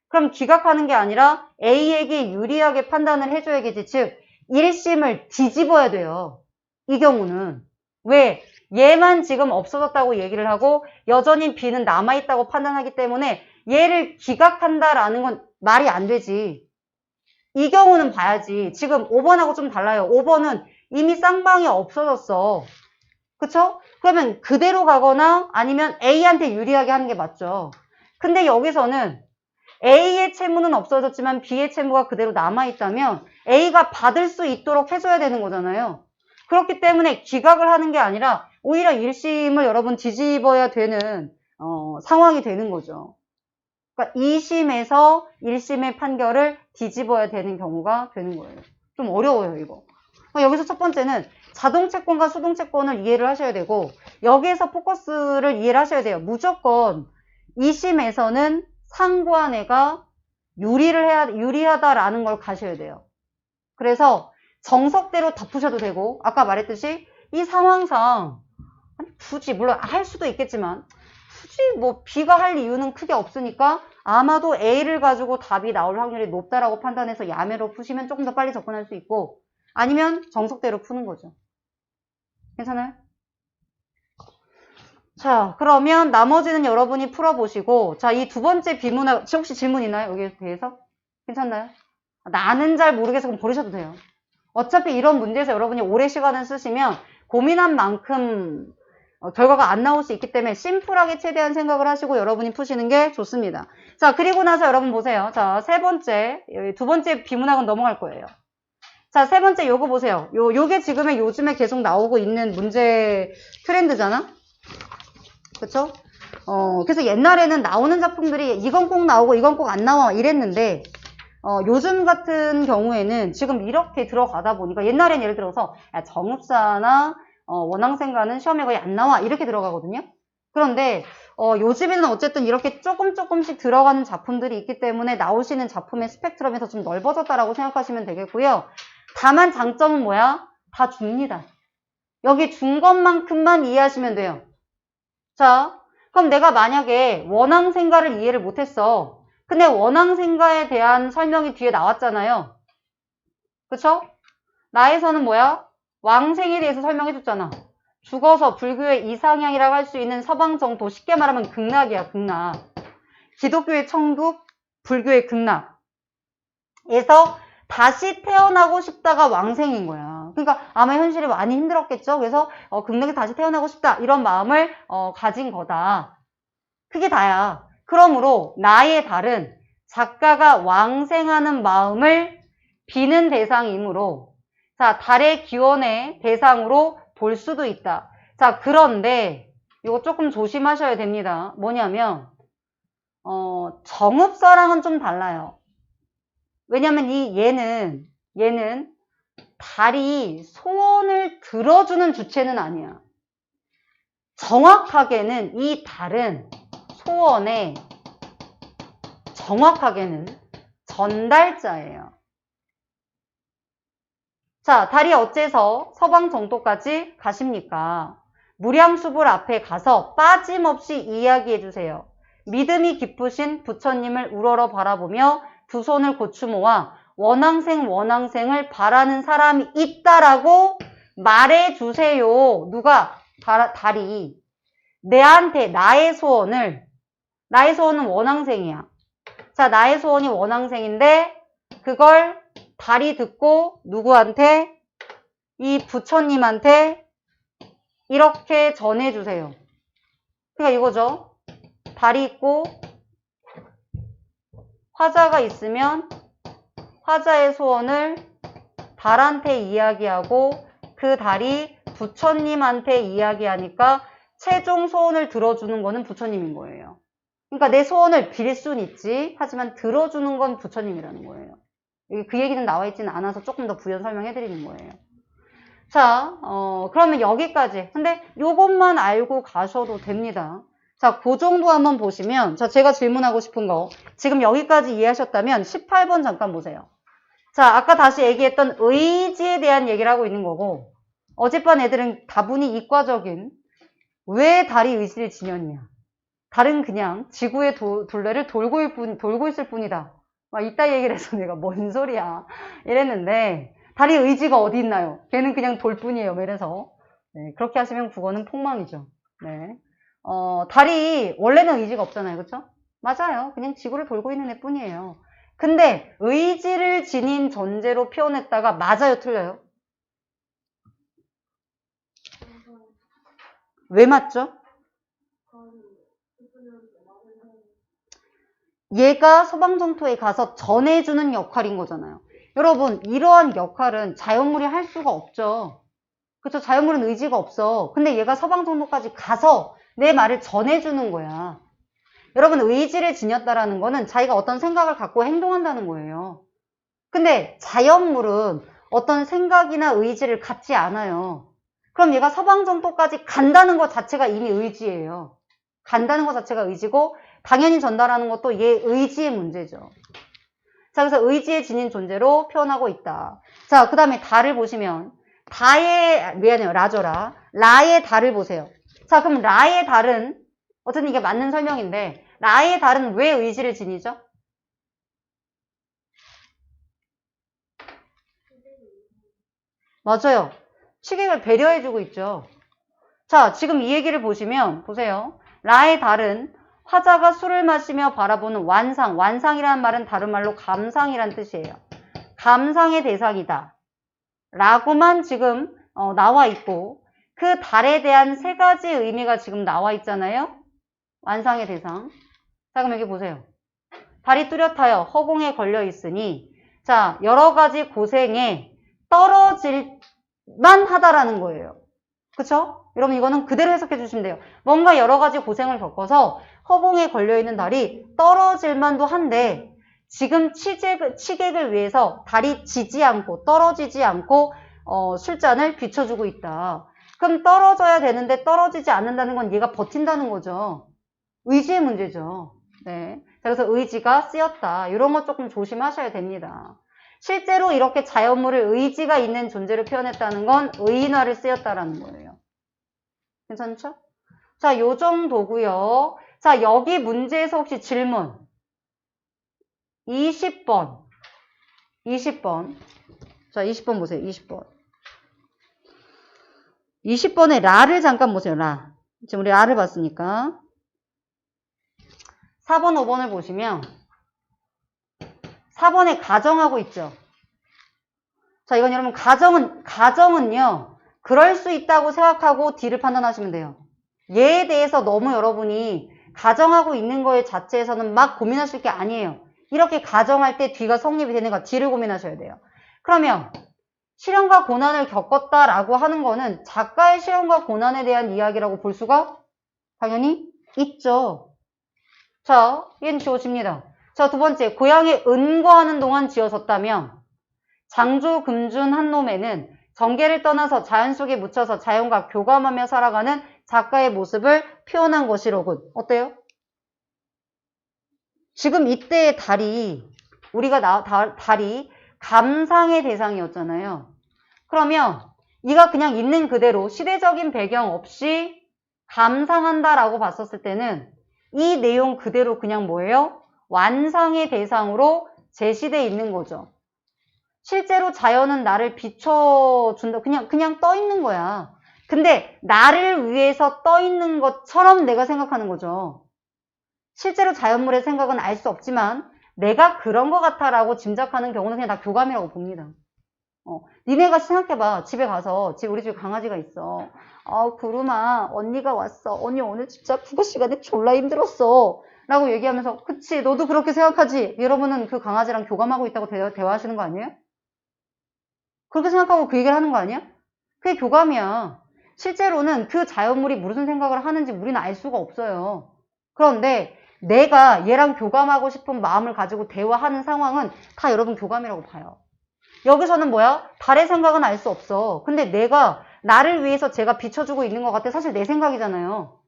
그럼 기각하는 게 아니라 A에게 유리하게 판단을 해줘야겠지. 즉 1심을 뒤집어야 돼요. 이 경우는. 왜? 얘만 지금 없어졌다고 얘기를 하고 여전히 B는 남아있다고 판단하기 때문에 얘를 기각한다라는 건 말이 안 되지. 이 경우는 봐야지. 지금 5번하고 좀 달라요. 5번은 이미 쌍방이 없어졌어. 그쵸? 그러면 그대로 가거나 아니면 A한테 유리하게 하는 게 맞죠. 근데 여기서는 A의 채무는 없어졌지만 B의 채무가 그대로 남아있다면 A가 받을 수 있도록 해줘야 되는 거잖아요. 그렇기 때문에 기각을 하는 게 아니라 오히려 1심을 여러분 뒤집어야 되는 상황이 되는 거죠. 그러니까 2심에서 1심의 판결을 뒤집어야 되는 경우가 되는 거예요. 좀 어려워요, 이거. 그러니까 여기서 첫 번째는 자동채권과 수동채권을 이해를 하셔야 되고 여기에서 포커스를 이해를 하셔야 돼요. 무조건 2심에서는 상관애가 유리하다라는 걸 가셔야 돼요. 그래서 정석대로 다 푸셔도 되고 아까 말했듯이 이 상황상 굳이 물론 할 수도 있겠지만 굳이 뭐 B가 할 이유는 크게 없으니까 아마도 A를 가지고 답이 나올 확률이 높다라고 판단해서 야매로 푸시면 조금 더 빨리 접근할 수 있고 아니면 정석대로 푸는 거죠. 괜찮아요? 자, 그러면 나머지는 여러분이 풀어보시고 자, 이 두 번째 비문학 혹시 질문 있나요? 여기에 대해서? 괜찮나요? 나는 잘 모르겠어. 그럼 버리셔도 돼요. 어차피 이런 문제에서 여러분이 오래 시간을 쓰시면 고민한 만큼 결과가 안 나올 수 있기 때문에 심플하게 최대한 생각을 하시고 여러분이 푸시는 게 좋습니다. 자, 그리고 나서 여러분 보세요. 자, 두 번째 비문학은 넘어갈 거예요. 자, 세 번째 요거 보세요. 요게 지금의 요즘에 계속 나오고 있는 문제 트렌드잖아? 그쵸? 그래서 옛날에는 나오는 작품들이 이건 꼭 나오고 이건 꼭 안 나와 이랬는데 요즘 같은 경우에는 지금 이렇게 들어가다 보니까 옛날엔 예를 들어서 정읍사나 원앙생가는 시험에 거의 안 나와 이렇게 들어가거든요. 그런데 요즘에는 어쨌든 이렇게 조금씩 들어가는 작품들이 있기 때문에 나오시는 작품의 스펙트럼에서 좀 넓어졌다라고 생각하시면 되겠고요. 다만 장점은 뭐야? 다 줍니다. 여기 준 것만큼만 이해하시면 돼요. 자, 그럼 내가 만약에 원앙생가를 이해를 못했어. 근데 원앙생가에 대한 설명이 뒤에 나왔잖아요. 그쵸? 나에서는 뭐야? 왕생에 대해서 설명해줬잖아. 죽어서 불교의 이상향이라고 할 수 있는 서방정토, 쉽게 말하면 극락이야, 극락. 기독교의 천국, 불교의 극락에서 다시 태어나고 싶다가 왕생인 거야. 그러니까 아마 현실이 많이 힘들었겠죠. 그래서 극락에 다시 태어나고 싶다 이런 마음을 가진 거다. 그게 다야. 그러므로 나의 달은 작가가 왕생하는 마음을 비는 대상이므로 자, 달의 기원의 대상으로 볼 수도 있다. 자, 그런데 이거 조금 조심하셔야 됩니다. 뭐냐면 정읍사랑은 좀 달라요. 왜냐면 얘는 달이 소원을 들어주는 주체는 아니야. 정확하게는 이 달은 소원의 정확하게는 전달자예요. 자, 달이 어째서 서방 정토까지 가십니까? 무량수불 앞에 가서 빠짐없이 이야기해 주세요. 믿음이 깊으신 부처님을 우러러 바라보며 두 손을 고추 모아 원앙생을 바라는 사람이 있다라고 말해 주세요. 누가? 달이. 내한테 나의 소원은 원앙생이야. 자, 나의 소원이 원앙생인데 그걸 달이 듣고 누구한테? 이 부처님한테 이렇게 전해주세요. 그러니까 이거죠. 달이 있고 화자가 있으면 화자의 소원을 달한테 이야기하고 그 달이 부처님한테 이야기하니까 최종 소원을 들어주는 거는 부처님인 거예요. 그러니까 내 소원을 빌 수는 있지. 하지만 들어주는 건 부처님이라는 거예요. 여기 그 얘기는 나와 있지는 않아서 조금 더 부연 설명해 드리는 거예요. 자, 그러면 여기까지. 근데 요것만 알고 가셔도 됩니다. 자, 그 정도 한번 보시면, 자, 제가 질문하고 싶은 거. 지금 여기까지 이해하셨다면 18번 잠깐 보세요. 자, 아까 다시 얘기했던 의지에 대한 얘기를 하고 있는 거고, 어젯밤 애들은 다분히 이과적인 왜 달이 의지를 지녔냐. 달은 그냥 지구의 둘레를 돌고 있을 뿐이다. 막 이따 얘기를 해서 내가 뭔 소리야. 이랬는데, 달이 의지가 어디 있나요? 걔는 그냥 돌 뿐이에요. 이래서. 네, 그렇게 하시면 국어는 폭망이죠. 네. 달이 원래는 의지가 없잖아요. 그쵸? 맞아요. 그냥 지구를 돌고 있는 애 뿐이에요. 근데 의지를 지닌 존재로 표현했다가 맞아요? 틀려요? 왜 맞죠? 얘가 서방정토에 가서 전해주는 역할인 거잖아요. 여러분, 이러한 역할은 자연물이 할 수가 없죠. 그쵸? 자연물은 의지가 없어. 근데 얘가 서방정토까지 가서 내 말을 전해주는 거야. 여러분, 의지를 지녔다라는 거는 자기가 어떤 생각을 갖고 행동한다는 거예요. 근데 자연물은 어떤 생각이나 의지를 갖지 않아요. 그럼 얘가 서방정토까지 간다는 것 자체가 이미 의지예요. 간다는 것 자체가 의지고 당연히 전달하는 것도 얘 의지의 문제죠. 자, 그래서 의지에 지닌 존재로 표현하고 있다. 자, 그 다음에 달을 보시면 미안해요. 라죠라. 라의 달을 보세요. 자, 그럼 라의 달은 어쨌든 이게 맞는 설명인데 라의 달은 왜 의지를 지니죠? 맞아요. 취객을 배려해주고 있죠. 자, 지금 이 얘기를 보시면 보세요. 라의 달은 화자가 술을 마시며 바라보는 완상이라는 말은 다른 말로 감상이란 뜻이에요. 감상의 대상이다. 라고만 지금 나와 있고 그 달에 대한 세 가지 의미가 지금 나와 있잖아요. 완상의 대상. 자, 그럼 여기 보세요. 달이 뚜렷하여 허공에 걸려 있으니 자, 여러 가지 고생에 떨어질만 하다라는 거예요. 그쵸? 여러분 이거는 그대로 해석해 주시면 돼요. 뭔가 여러 가지 고생을 겪어서 허공에 걸려있는 달이 떨어질만도 한데 지금 취객을 위해서 달이 지지 않고 떨어지지 않고 술잔을 비춰주고 있다. 그럼 떨어져야 되는데 떨어지지 않는다는 건 얘가 버틴다는 거죠. 의지의 문제죠. 네. 그래서 의지가 쓰였다. 이런 거 조금 조심하셔야 됩니다. 실제로 이렇게 자연물을 의지가 있는 존재로 표현했다는 건 의인화를 쓰였다라는 거예요. 괜찮죠? 자, 요 정도고요. 자, 여기 문제에서 혹시 질문 20번 자, 20번 보세요. 20번에 라를 잠깐 보세요. 라. 지금 우리 라를 봤으니까 4번, 5번을 보시면 4번에 가정하고 있죠. 자, 이건 여러분 가정은요. 그럴 수 있다고 생각하고 D를 판단하시면 돼요. 얘에 대해서 너무 여러분이 가정하고 있는 거에 자체에서는 막 고민하실 게 아니에요. 이렇게 가정할 때 D가 성립이 되는가 D를 고민하셔야 돼요. 그러면 시련과 고난을 겪었다라고 하는 거는 작가의 시련과 고난에 대한 이야기라고 볼 수가 당연히 있죠. 자, 얘는 지워집니다. 자, 두 번째, 고향에 은거하는 동안 지어졌다면 장조, 금준 한 놈에는 정계를 떠나서 자연 속에 묻혀서 자연과 교감하며 살아가는 작가의 모습을 표현한 것이로군. 어때요? 지금 이때의 달이 우리가 달이 감상의 대상이었잖아요. 그러면 이가 그냥 있는 그대로 시대적인 배경 없이 감상한다라고 봤었을 때는 이 내용 그대로 그냥 뭐예요? 완상의 대상으로 제시되어 있는 거죠. 실제로 자연은 나를 비춰준다. 그냥 떠 있는 거야. 근데 나를 위해서 떠 있는 것처럼 내가 생각하는 거죠. 실제로 자연물의 생각은 알 수 없지만 내가 그런 것 같아라고 짐작하는 경우는 그냥 다 교감이라고 봅니다. 니네가 생각해봐. 집에 가서 우리 집에 강아지가 있어. 구름아 언니가 왔어. 언니 오늘 진짜 국어 시간에 졸라 힘들었어. 라고 얘기하면서 그치 너도 그렇게 생각하지. 여러분은 그 강아지랑 교감하고 있다고 대화하시는 거 아니에요? 그렇게 생각하고 그 얘기를 하는 거 아니야? 그게 교감이야. 실제로는 그 자연물이 무슨 생각을 하는지 우리는 알 수가 없어요. 그런데 내가 얘랑 교감하고 싶은 마음을 가지고 대화하는 상황은 다 여러분 교감이라고 봐요. 여기서는 뭐야? 달의 생각은 알 수 없어. 근데 내가 나를 위해서 제가 비춰주고 있는 것 같아. 사실 내 생각이잖아요.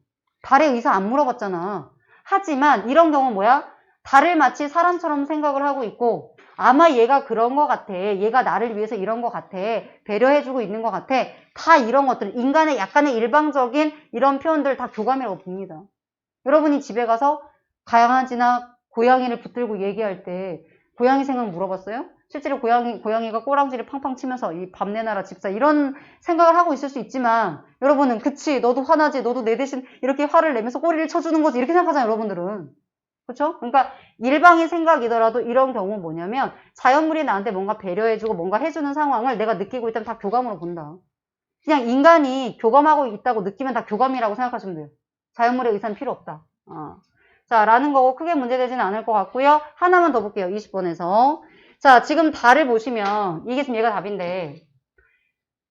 달의 의사 안 물어봤잖아. 하지만 이런 경우는 뭐야? 달을 마치 사람처럼 생각을 하고 있고 아마 얘가 그런 것 같아. 얘가 나를 위해서 이런 것 같아. 배려해주고 있는 것 같아. 다 이런 것들. 인간의 약간의 일방적인 이런 표현들 다 교감이라고 봅니다. 여러분이 집에 가서 강아지나 고양이를 붙들고 얘기할 때 고양이 생각 물어봤어요? 실제로 고양이가 꼬랑지를 팡팡 치면서 이 밥 내놔라 집사 이런 생각을 하고 있을 수 있지만 여러분은 그치 너도 화나지 너도 내 대신 이렇게 화를 내면서 꼬리를 쳐주는 거지 이렇게 생각하잖아요 여러분들은. 그렇죠? 그러니까 일방의 생각이더라도 이런 경우 뭐냐면 자연물이 나한테 뭔가 배려해주고 뭔가 해주는 상황을 내가 느끼고 있다면 다 교감으로 본다. 그냥 인간이 교감하고 있다고 느끼면 다 교감이라고 생각하시면 돼요. 자연물의 의사는 필요 없다. 자, 라는 거고 크게 문제되지는 않을 것 같고요. 하나만 더 볼게요. 20번에서. 자, 지금 달을 보시면 이게 지금 얘가 답인데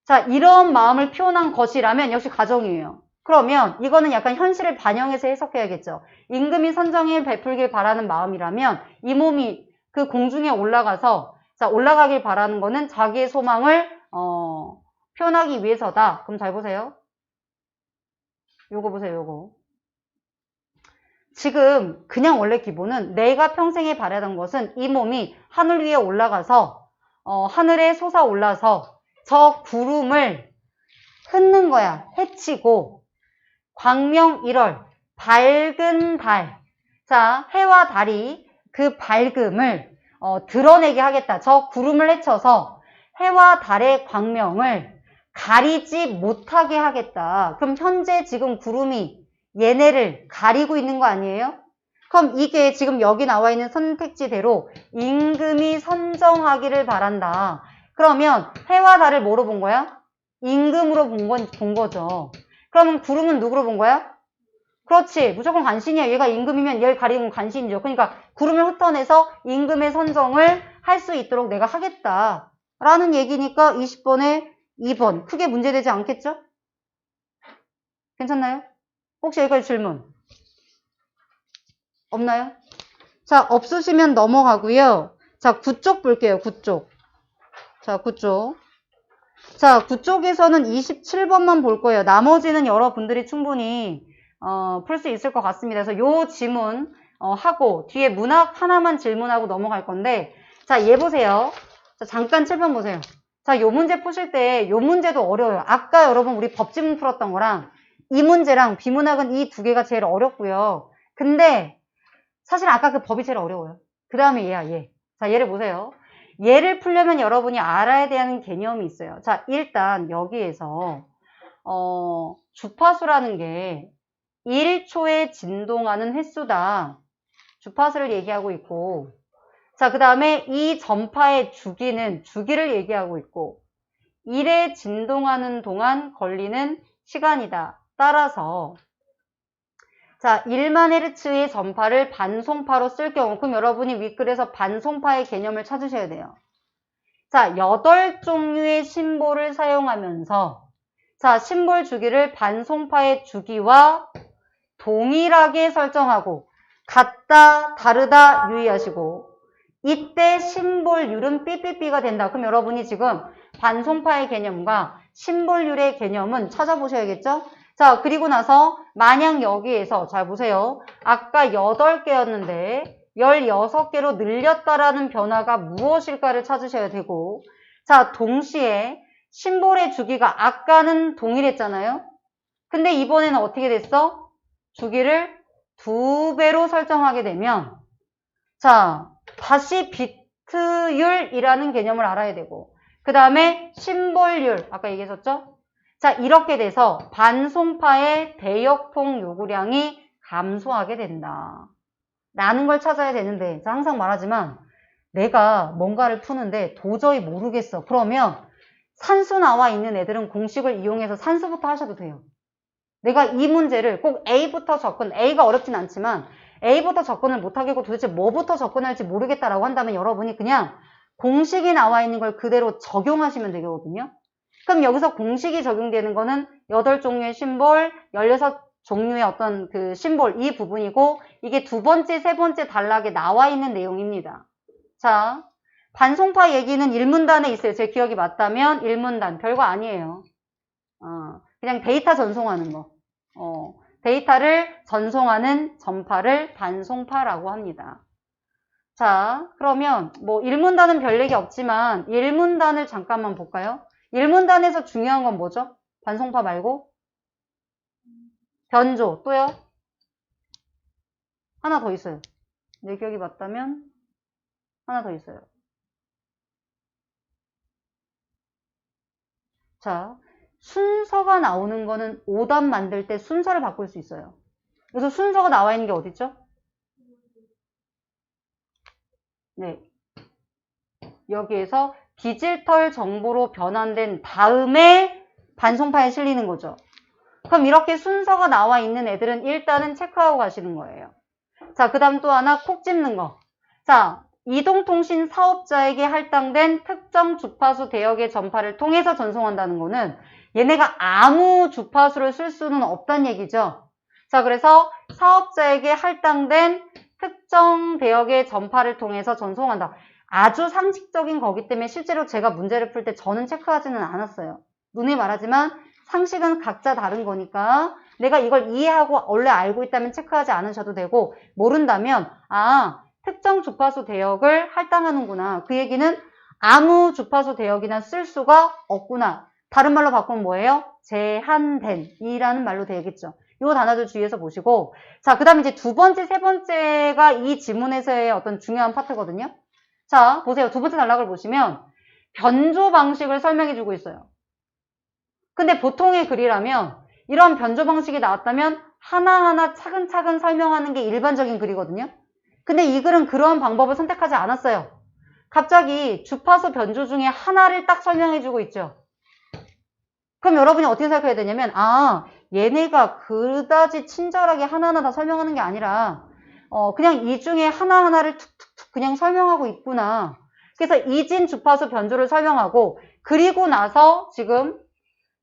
자, 이런 마음을 표현한 것이라면 역시 가정이에요. 그러면 이거는 약간 현실을 반영해서 해석해야겠죠. 임금이 선정일 베풀길 바라는 마음이라면 이 몸이 그 공중에 올라가서 자, 올라가길 바라는 거는 자기의 소망을 표현하기 위해서다. 그럼 잘 보세요. 요거 보세요. 요거. 지금 그냥 원래 기본은 내가 평생에 바라던 것은 이 몸이 하늘 위에 올라가서 하늘에 솟아올라서 저 구름을 흩는 거야. 헤치고 광명 1월 밝은 달. 자, 해와 달이 그 밝음을 드러내게 하겠다. 저 구름을 헤쳐서 해와 달의 광명을 가리지 못하게 하겠다. 그럼 현재 지금 구름이 얘네를 가리고 있는 거 아니에요? 그럼 이게 지금 여기 나와 있는 선택지대로 임금이 선정하기를 바란다. 그러면 해와 달을 뭐로 본 거야? 임금으로 본 거죠. 그러면 구름은 누구로 본 거야? 그렇지. 무조건 간신이야. 얘가 임금이면 얘를 가리는 건 간신이죠. 그러니까 구름을 흩어내서 임금의 선정을 할 수 있도록 내가 하겠다. 라는 얘기니까 20번에 2번. 크게 문제되지 않겠죠? 괜찮나요? 혹시 여기까지 질문? 없나요? 자, 없으시면 넘어가고요. 자, 9쪽 볼게요. 9쪽. 자, 9쪽. 자, 9쪽에서는 27번만 볼 거예요. 나머지는 여러분들이 충분히 풀 수 있을 것 같습니다. 그래서 요 지문 하고 뒤에 문학 하나만 질문하고 넘어갈 건데 자, 얘 보세요. 자, 잠깐 7번 보세요. 자, 요 문제 푸실 때 요 문제도 어려워요. 아까 여러분 우리 법지문 풀었던 거랑 이 문제랑 비문학은 이 두 개가 제일 어렵고요. 근데 사실 아까 그 법이 제일 어려워요. 그 다음에 얘야, 얘. 자, 얘를 보세요. 얘를 풀려면 여러분이 알아야 되는 개념이 있어요. 자, 일단 여기에서 주파수라는 게 1초에 진동하는 횟수다. 주파수를 얘기하고 있고 자, 그 다음에 이 전파의 주기를 얘기하고 있고 1에 진동하는 동안 걸리는 시간이다. 따라서 자, 1만 헤르츠의 전파를 반송파로 쓸 경우 그럼 여러분이 윗글에서 반송파의 개념을 찾으셔야 돼요. 자, 8종류의 심볼을 사용하면서 자, 심볼 주기를 반송파의 주기와 동일하게 설정하고 같다, 다르다 유의하시고 이때 심볼률은 삐삐삐가 된다. 그럼 여러분이 지금 반송파의 개념과 심볼률의 개념은 찾아보셔야겠죠? 자, 그리고 나서 만약 여기에서 잘 보세요. 아까 8개였는데 16개로 늘렸다라는 변화가 무엇일까를 찾으셔야 되고, 자, 동시에 심볼의 주기가 아까는 동일했잖아요. 근데 이번에는 어떻게 됐어? 주기를 2배로 설정하게 되면, 자, 다시 비트율이라는 개념을 알아야 되고, 그 다음에 심볼율, 아까 얘기했었죠? 자, 이렇게 돼서 반송파의 대역폭 요구량이 감소하게 된다. 라는 걸 찾아야 되는데, 항상 말하지만, 내가 뭔가를 푸는데 도저히 모르겠어. 그러면 산수 나와 있는 애들은 공식을 이용해서 산수부터 하셔도 돼요. 내가 이 문제를 꼭 A부터 접근, A가 어렵진 않지만 A부터 접근을 못하겠고 도대체 뭐부터 접근할지 모르겠다라고 한다면 여러분이 그냥 공식이 나와 있는 걸 그대로 적용하시면 되거든요. 그럼 여기서 공식이 적용되는 거는 8종류의 심볼, 16종류의 어떤 그 심볼 이 부분이고 이게 두 번째, 세 번째 단락에 나와 있는 내용입니다. 자, 반송파 얘기는 1문단에 있어요. 제 기억이 맞다면 1문단. 별거 아니에요. 그냥 데이터 전송하는 거. 데이터를 전송하는 전파를 반송파라고 합니다. 자, 그러면 뭐 1문단은 별 얘기 없지만 1문단을 잠깐만 볼까요? 1문단에서 중요한 건 뭐죠? 반송파 말고? 변조. 또요? 하나 더 있어요. 내 기억이 맞다면 하나 더 있어요. 자, 순서가 나오는 거는 오답 만들 때 순서를 바꿀 수 있어요. 그래서 순서가 나와 있는 게 어딨죠? 네. 여기에서 디지털 정보로 변환된 다음에 반송파에 실리는 거죠. 그럼 이렇게 순서가 나와 있는 애들은 일단은 체크하고 가시는 거예요. 자, 그 다음 또 하나 콕 집는 거. 자, 이동통신 사업자에게 할당된 특정 주파수 대역의 전파를 통해서 전송한다는 거는 얘네가 아무 주파수를 쓸 수는 없다는 얘기죠. 자, 그래서 사업자에게 할당된 특정 대역의 전파를 통해서 전송한다. 아주 상식적인 거기 때문에 실제로 제가 문제를 풀 때 저는 체크하지는 않았어요. 누누이 말하지만 상식은 각자 다른 거니까 내가 이걸 이해하고 원래 알고 있다면 체크하지 않으셔도 되고 모른다면 특정 주파수 대역을 할당하는구나. 그 얘기는 아무 주파수 대역이나 쓸 수가 없구나. 다른 말로 바꾸면 뭐예요? 제한된 이라는 말로 되겠죠. 이 단어들 주의해서 보시고 자, 그 다음에 이제 두 번째, 세 번째가 이 지문에서의 어떤 중요한 파트거든요. 자, 보세요. 두 번째 단락을 보시면 변조 방식을 설명해 주고 있어요. 근데 보통의 글이라면 이런 변조 방식이 나왔다면 하나하나 차근차근 설명하는 게 일반적인 글이거든요. 근데 이 글은 그런 방법을 선택하지 않았어요. 갑자기 주파수 변조 중에 하나를 딱 설명해 주고 있죠. 그럼 여러분이 어떻게 생각해야 되냐면 얘네가 그다지 친절하게 하나하나 다 설명하는 게 아니라 그냥 이 중에 하나하나를 툭툭툭 그냥 설명하고 있구나. 그래서 이진 주파수 변조를 설명하고 그리고 나서 지금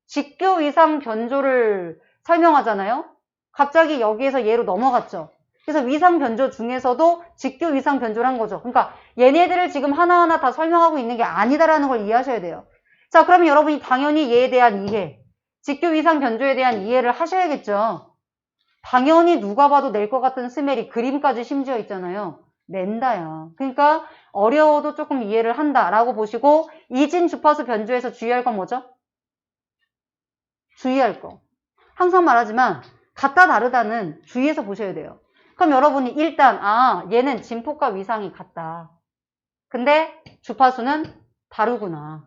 직교 위상 변조를 설명하잖아요. 갑자기 여기에서 얘로 넘어갔죠. 그래서 위상 변조 중에서도 직교 위상 변조를 한 거죠. 그러니까 얘네들을 지금 하나하나 다 설명하고 있는 게 아니다라는 걸 이해하셔야 돼요. 자, 그러면 여러분이 당연히 얘에 대한 이해, 직교 위상 변조에 대한 이해를 하셔야겠죠. 당연히 누가 봐도 낼 것 같은 스멜이 그림까지 심지어 있잖아요. 낸다야. 그러니까 어려워도 조금 이해를 한다라고 보시고 이진 주파수 변조에서 주의할 건 뭐죠? 주의할 거. 항상 말하지만 같다 다르다는 주의해서 보셔야 돼요. 그럼 여러분이 일단 얘는 진폭과 위상이 같다. 근데 주파수는 다르구나.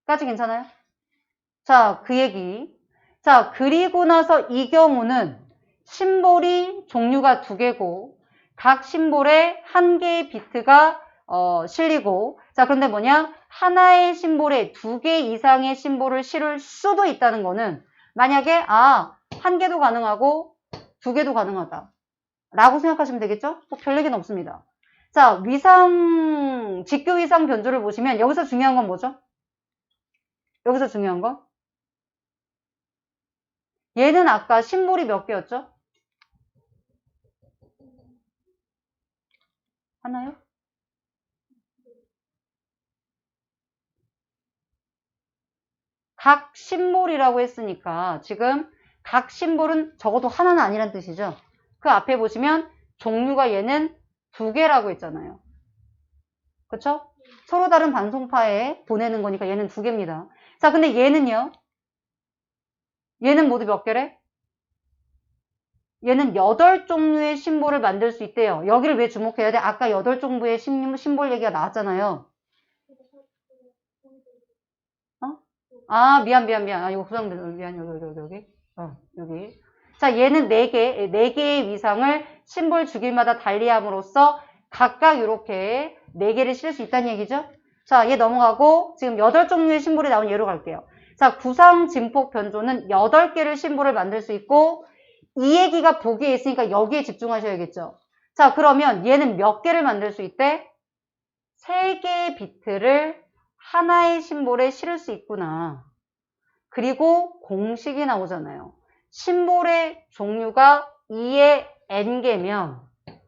까지 괜찮아요? 자, 그 얘기. 자, 그리고 나서 이 경우는 심볼이 종류가 2개고 각 심볼에 1개의 비트가 실리고 자, 그런데 뭐냐? 하나의 심볼에 2개 이상의 심볼을 실을 수도 있다는 거는 만약에 1개도 가능하고 2개도 가능하다. 라고 생각하시면 되겠죠? 별 얘기는 없습니다. 자, 직교 위상 변조를 보시면 여기서 중요한 건 뭐죠? 여기서 중요한 건? 얘는 아까 심볼이 몇 개였죠? 하나요? 각 심볼이라고 했으니까 지금 각 심볼은 적어도 하나는 아니란 뜻이죠. 그 앞에 보시면 종류가 얘는 2개라고 했잖아요. 그쵸? 서로 다른 반송파에 보내는 거니까 얘는 2개입니다. 자, 근데 얘는요? 얘는 모두 몇 개래? 얘는 8종류의 심볼을 만들 수 있대요. 여기를 왜 주목해야 돼? 아까 8종류의 심볼 얘기가 나왔잖아요. 아, 미안. 아, 이거 구성들, 미안, 여기. 여기. 자, 얘는 4개의 위상을 심볼 주기마다 달리함으로써 각각 이렇게 4개를 실을 수 있다는 얘기죠? 자, 얘 넘어가고, 지금 8종류의 심볼이 나온 예로 갈게요. 자, 구상, 진폭, 변조는 8개를 심볼을 만들 수 있고, 이 얘기가 보기에 있으니까 여기에 집중하셔야겠죠? 자, 그러면 얘는 몇 개를 만들 수 있대? 3개의 비트를 하나의 심볼에 실을 수 있구나. 그리고 공식이 나오잖아요. 심볼의 종류가 2의 n개면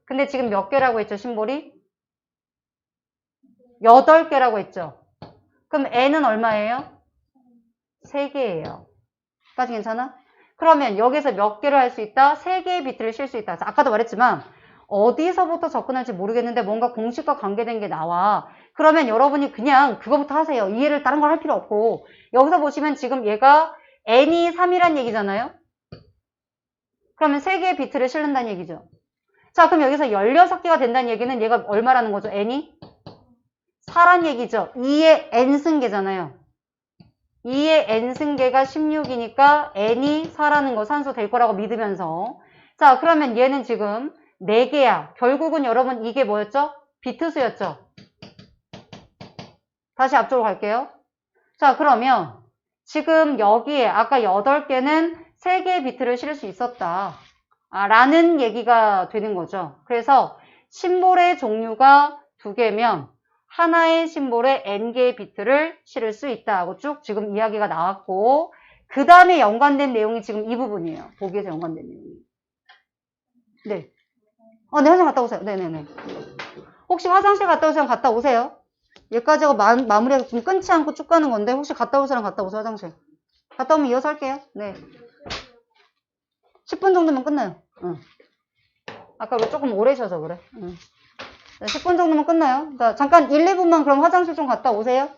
근데 지금 몇 개라고 했죠, 심볼이? 8개라고 했죠. 그럼 n은 얼마예요? 3개예요. 까지 괜찮아? 그러면 여기서 몇 개를 할 수 있다? 3개의 비트를 실 수 있다. 자, 아까도 말했지만 어디서부터 접근할지 모르겠는데 뭔가 공식과 관계된 게 나와. 그러면 여러분이 그냥 그거부터 하세요. 이해를 다른 걸 할 필요 없고. 여기서 보시면 지금 얘가 n이 3이란 얘기잖아요. 그러면 3개의 비트를 실는다는 얘기죠. 자, 그럼 여기서 16개가 된다는 얘기는 얘가 얼마라는 거죠? n이? 4란 얘기죠. 2의 n승계잖아요. 2의 n승계가 16이니까 n이 4라는 거 산수 될 거라고 믿으면서 자, 그러면 얘는 지금 4개야. 결국은 여러분 이게 뭐였죠? 비트수였죠? 다시 앞쪽으로 갈게요. 자, 그러면 지금 여기에 아까 8개는 3개의 비트를 실을 수 있었다. 라는 얘기가 되는 거죠. 그래서 심볼의 종류가 2개면 하나의 심볼에 n개의 비트를 실을 수 있다 하고 쭉 지금 이야기가 나왔고 그 다음에 연관된 내용이 지금 이 부분이에요. 보기에서 연관된 내용이. 네. 네, 화장실 갔다 오세요. 네네네. 혹시 화장실 갔다 오세요? 갔다 오세요. 여기까지 하고 마무리해서 좀 끊지 않고 쭉 가는 건데 혹시 갔다 오세요? 갔다 오세요. 화장실. 갔다 오면 이어서 할게요. 네. 10분 정도면 끝나요. 응. 아까 왜 조금 오래 쉬어서 그래. 응. 10분 정도면 끝나요. 자, 잠깐 1, 2분만 그럼 화장실 좀 갔다 오세요.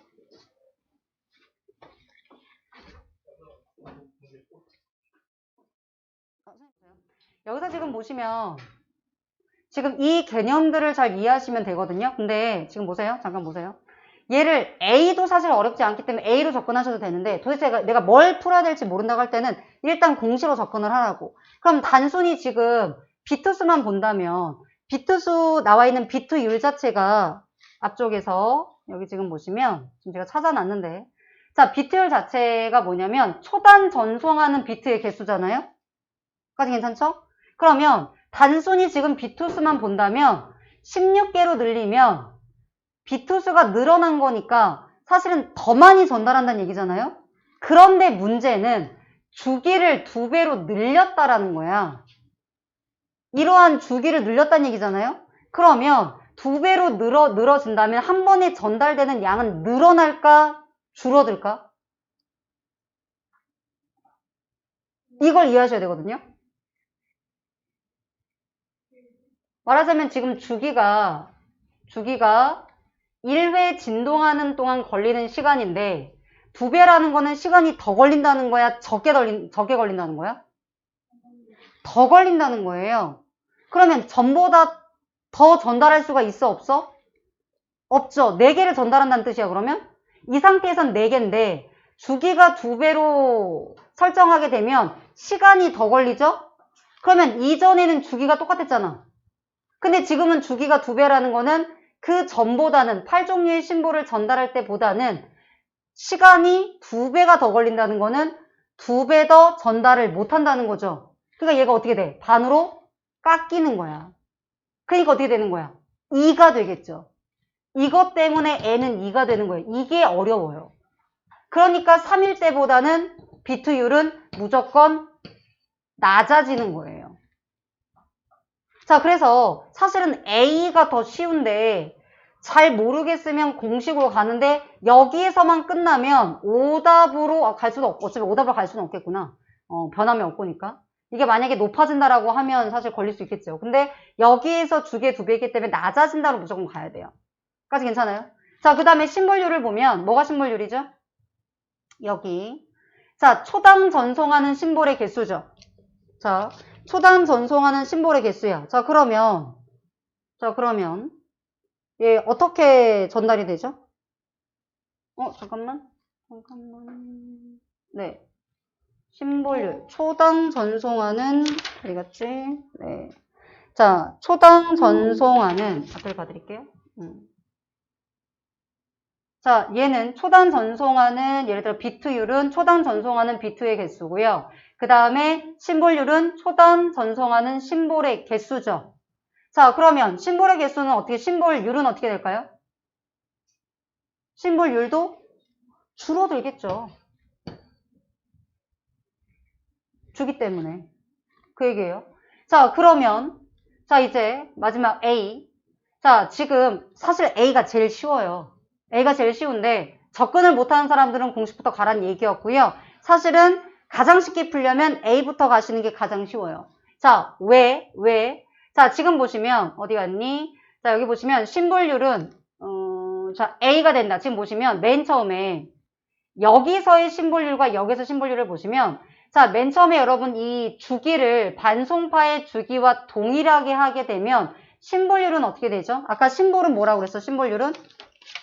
여기서 지금 보시면 지금 이 개념들을 잘 이해하시면 되거든요. 근데 지금 보세요. 잠깐 보세요. 얘를 A도 사실 어렵지 않기 때문에 A로 접근하셔도 되는데 도대체 내가 뭘 풀어야 될지 모른다고 할 때는 일단 공식으로 접근을 하라고. 그럼 단순히 지금 비트수만 본다면 비트수 나와 있는 비트율 자체가 앞쪽에서 여기 지금 보시면 지금 제가 찾아놨는데 자 비트율 자체가 뭐냐면 초단 전송하는 비트의 개수잖아요. 까지 괜찮죠? 그러면 단순히 지금 비트수만 본다면 16개로 늘리면 비트수가 늘어난 거니까 사실은 더 많이 전달한다는 얘기잖아요. 그런데 문제는 주기를 2배로 늘렸다라는 거야. 이러한 주기를 늘렸다는 얘기잖아요. 그러면 2배로 늘어진다면 한 번에 전달되는 양은 늘어날까? 줄어들까? 이걸 이해하셔야 되거든요. 말하자면 지금 주기가 1회 진동하는 동안 걸리는 시간인데 2배라는 거는 시간이 더 걸린다는 거야? 적게 걸린다는 거야? 더 걸린다는 거예요. 그러면 전보다 더 전달할 수가 있어? 없어? 없죠. 4개를 전달한다는 뜻이야 그러면? 이 상태에선 4개인데 주기가 2배로 설정하게 되면 시간이 더 걸리죠? 그러면 이전에는 주기가 똑같았잖아. 근데 지금은 주기가 2배라는 거는 그 전보다는 8종류의 심볼을 전달할 때보다는 시간이 2배가 더 걸린다는 거는 2배 더 전달을 못한다는 거죠. 그러니까 얘가 어떻게 돼? 반으로 깎이는 거야. 그러니까 어떻게 되는 거야? 2가 되겠죠. 이것 때문에 n은 2가 되는 거예요. 이게 어려워요. 그러니까 3일 때보다는 비트율은 무조건 낮아지는 거예요. 자, 그래서 사실은 A가 더 쉬운데 잘 모르겠으면 공식으로 가는데 여기에서만 끝나면 오답으로 갈 수도 없고 어차피 오답으로 갈 수는 없겠구나. 변함이 없고니까. 이게 만약에 높아진다라고 하면 사실 걸릴 수 있겠죠. 근데 여기에서 주계 두 배이기 때문에 낮아진다로 무조건 가야 돼요. 까지 괜찮아요? 자, 그 다음에 신볼률을 보면 뭐가 신볼률이죠? 여기. 자, 초당 전송하는 심볼의 개수죠. 자, 초당 전송하는 심볼의 개수야. 자, 그러면 얘 어떻게 전달이 되죠? 잠깐만. 네. 심볼률. 초당 전송하는, 어디 갔지? 네. 자, 초당 전송하는, 앞을 봐드릴게요. 자, 얘는 초당 전송하는, 예를 들어 비트율은 초당 전송하는 비트의 개수고요. 그 다음에 심볼률은 초당 전송하는 심볼의 개수죠. 자, 그러면 심볼의 개수는 어떻게, 심볼률은 어떻게 될까요? 심볼률도 줄어들겠죠. 주기 때문에. 그 얘기예요. 자, 그러면, 자, 이제 마지막 A. 자, 지금 사실 A가 제일 쉬워요. A가 제일 쉬운데 접근을 못하는 사람들은 공식부터 가라는 얘기였고요. 사실은 가장 쉽게 풀려면 A부터 가시는 게 가장 쉬워요. 자, 왜? 자, 지금 보시면 어디 갔니? 자, 여기 보시면 심볼률은 자, A가 된다. 지금 보시면 맨 처음에 여기서의 심볼률과 여기서 심볼률을 보시면 자, 맨 처음에 여러분 이 주기를 반송파의 주기와 동일하게 하게 되면 심볼률은 어떻게 되죠? 아까 심볼은 뭐라고 그랬어? 심볼률은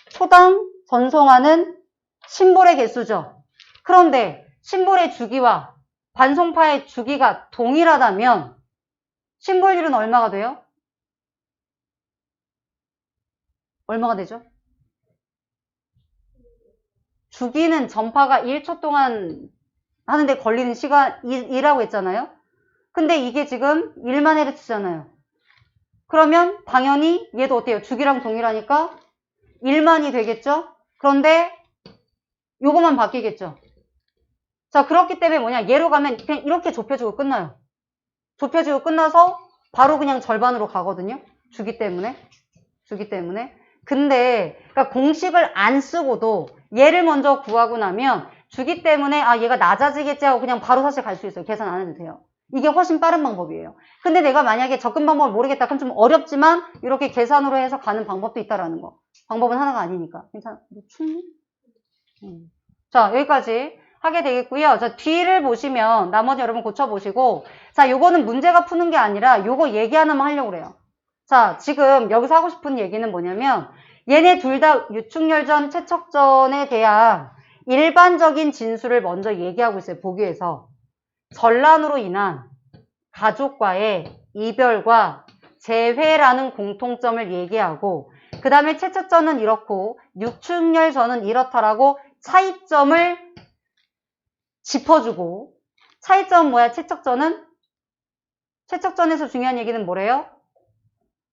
초당 전송하는 심볼의 개수죠. 그런데 심볼의 주기와 반송파의 주기가 동일하다면 심볼률은 얼마가 돼요? 얼마가 되죠? 주기는 전파가 1초 동안 하는데 걸리는 시간이라고 했잖아요. 근데 이게 지금 1만 헤르츠잖아요. 그러면 당연히 얘도 어때요? 주기랑 동일하니까 1만이 되겠죠? 그런데 요거만 바뀌겠죠? 자, 그렇기 때문에 뭐냐? 얘로 가면 그냥 이렇게 좁혀지고 끝나요. 좁혀지고 끝나서 바로 그냥 절반으로 가거든요. 주기 때문에. 근데 그러니까 공식을 안 쓰고도 얘를 먼저 구하고 나면 주기 때문에 아 얘가 낮아지겠지 하고 그냥 바로 사실 갈 수 있어요. 계산 안 해도 돼요. 이게 훨씬 빠른 방법이에요. 근데 내가 만약에 접근 방법을 모르겠다. 그럼 좀 어렵지만 이렇게 계산으로 해서 가는 방법도 있다라는 거. 방법은 하나가 아니니까. 괜찮아? 충분히? 자, 여기까지 하게 되겠고요. 자, 뒤를 보시면 나머지 여러분 고쳐보시고 자, 요거는 문제가 푸는 게 아니라 요거 얘기 하나만 하려고 그래요. 자, 지금 여기서 하고 싶은 얘기는 뭐냐면 얘네 둘 다 유축열전, 채척전에 대한 일반적인 진술을 먼저 얘기하고 있어요. 보기에서. 전란으로 인한 가족과의 이별과 재회라는 공통점을 얘기하고 그 다음에 채척전은 이렇고 유축열전은 이렇다라고 차이점을 짚어주고 차이점은 뭐야? 채척전에서 중요한 얘기는 뭐래요?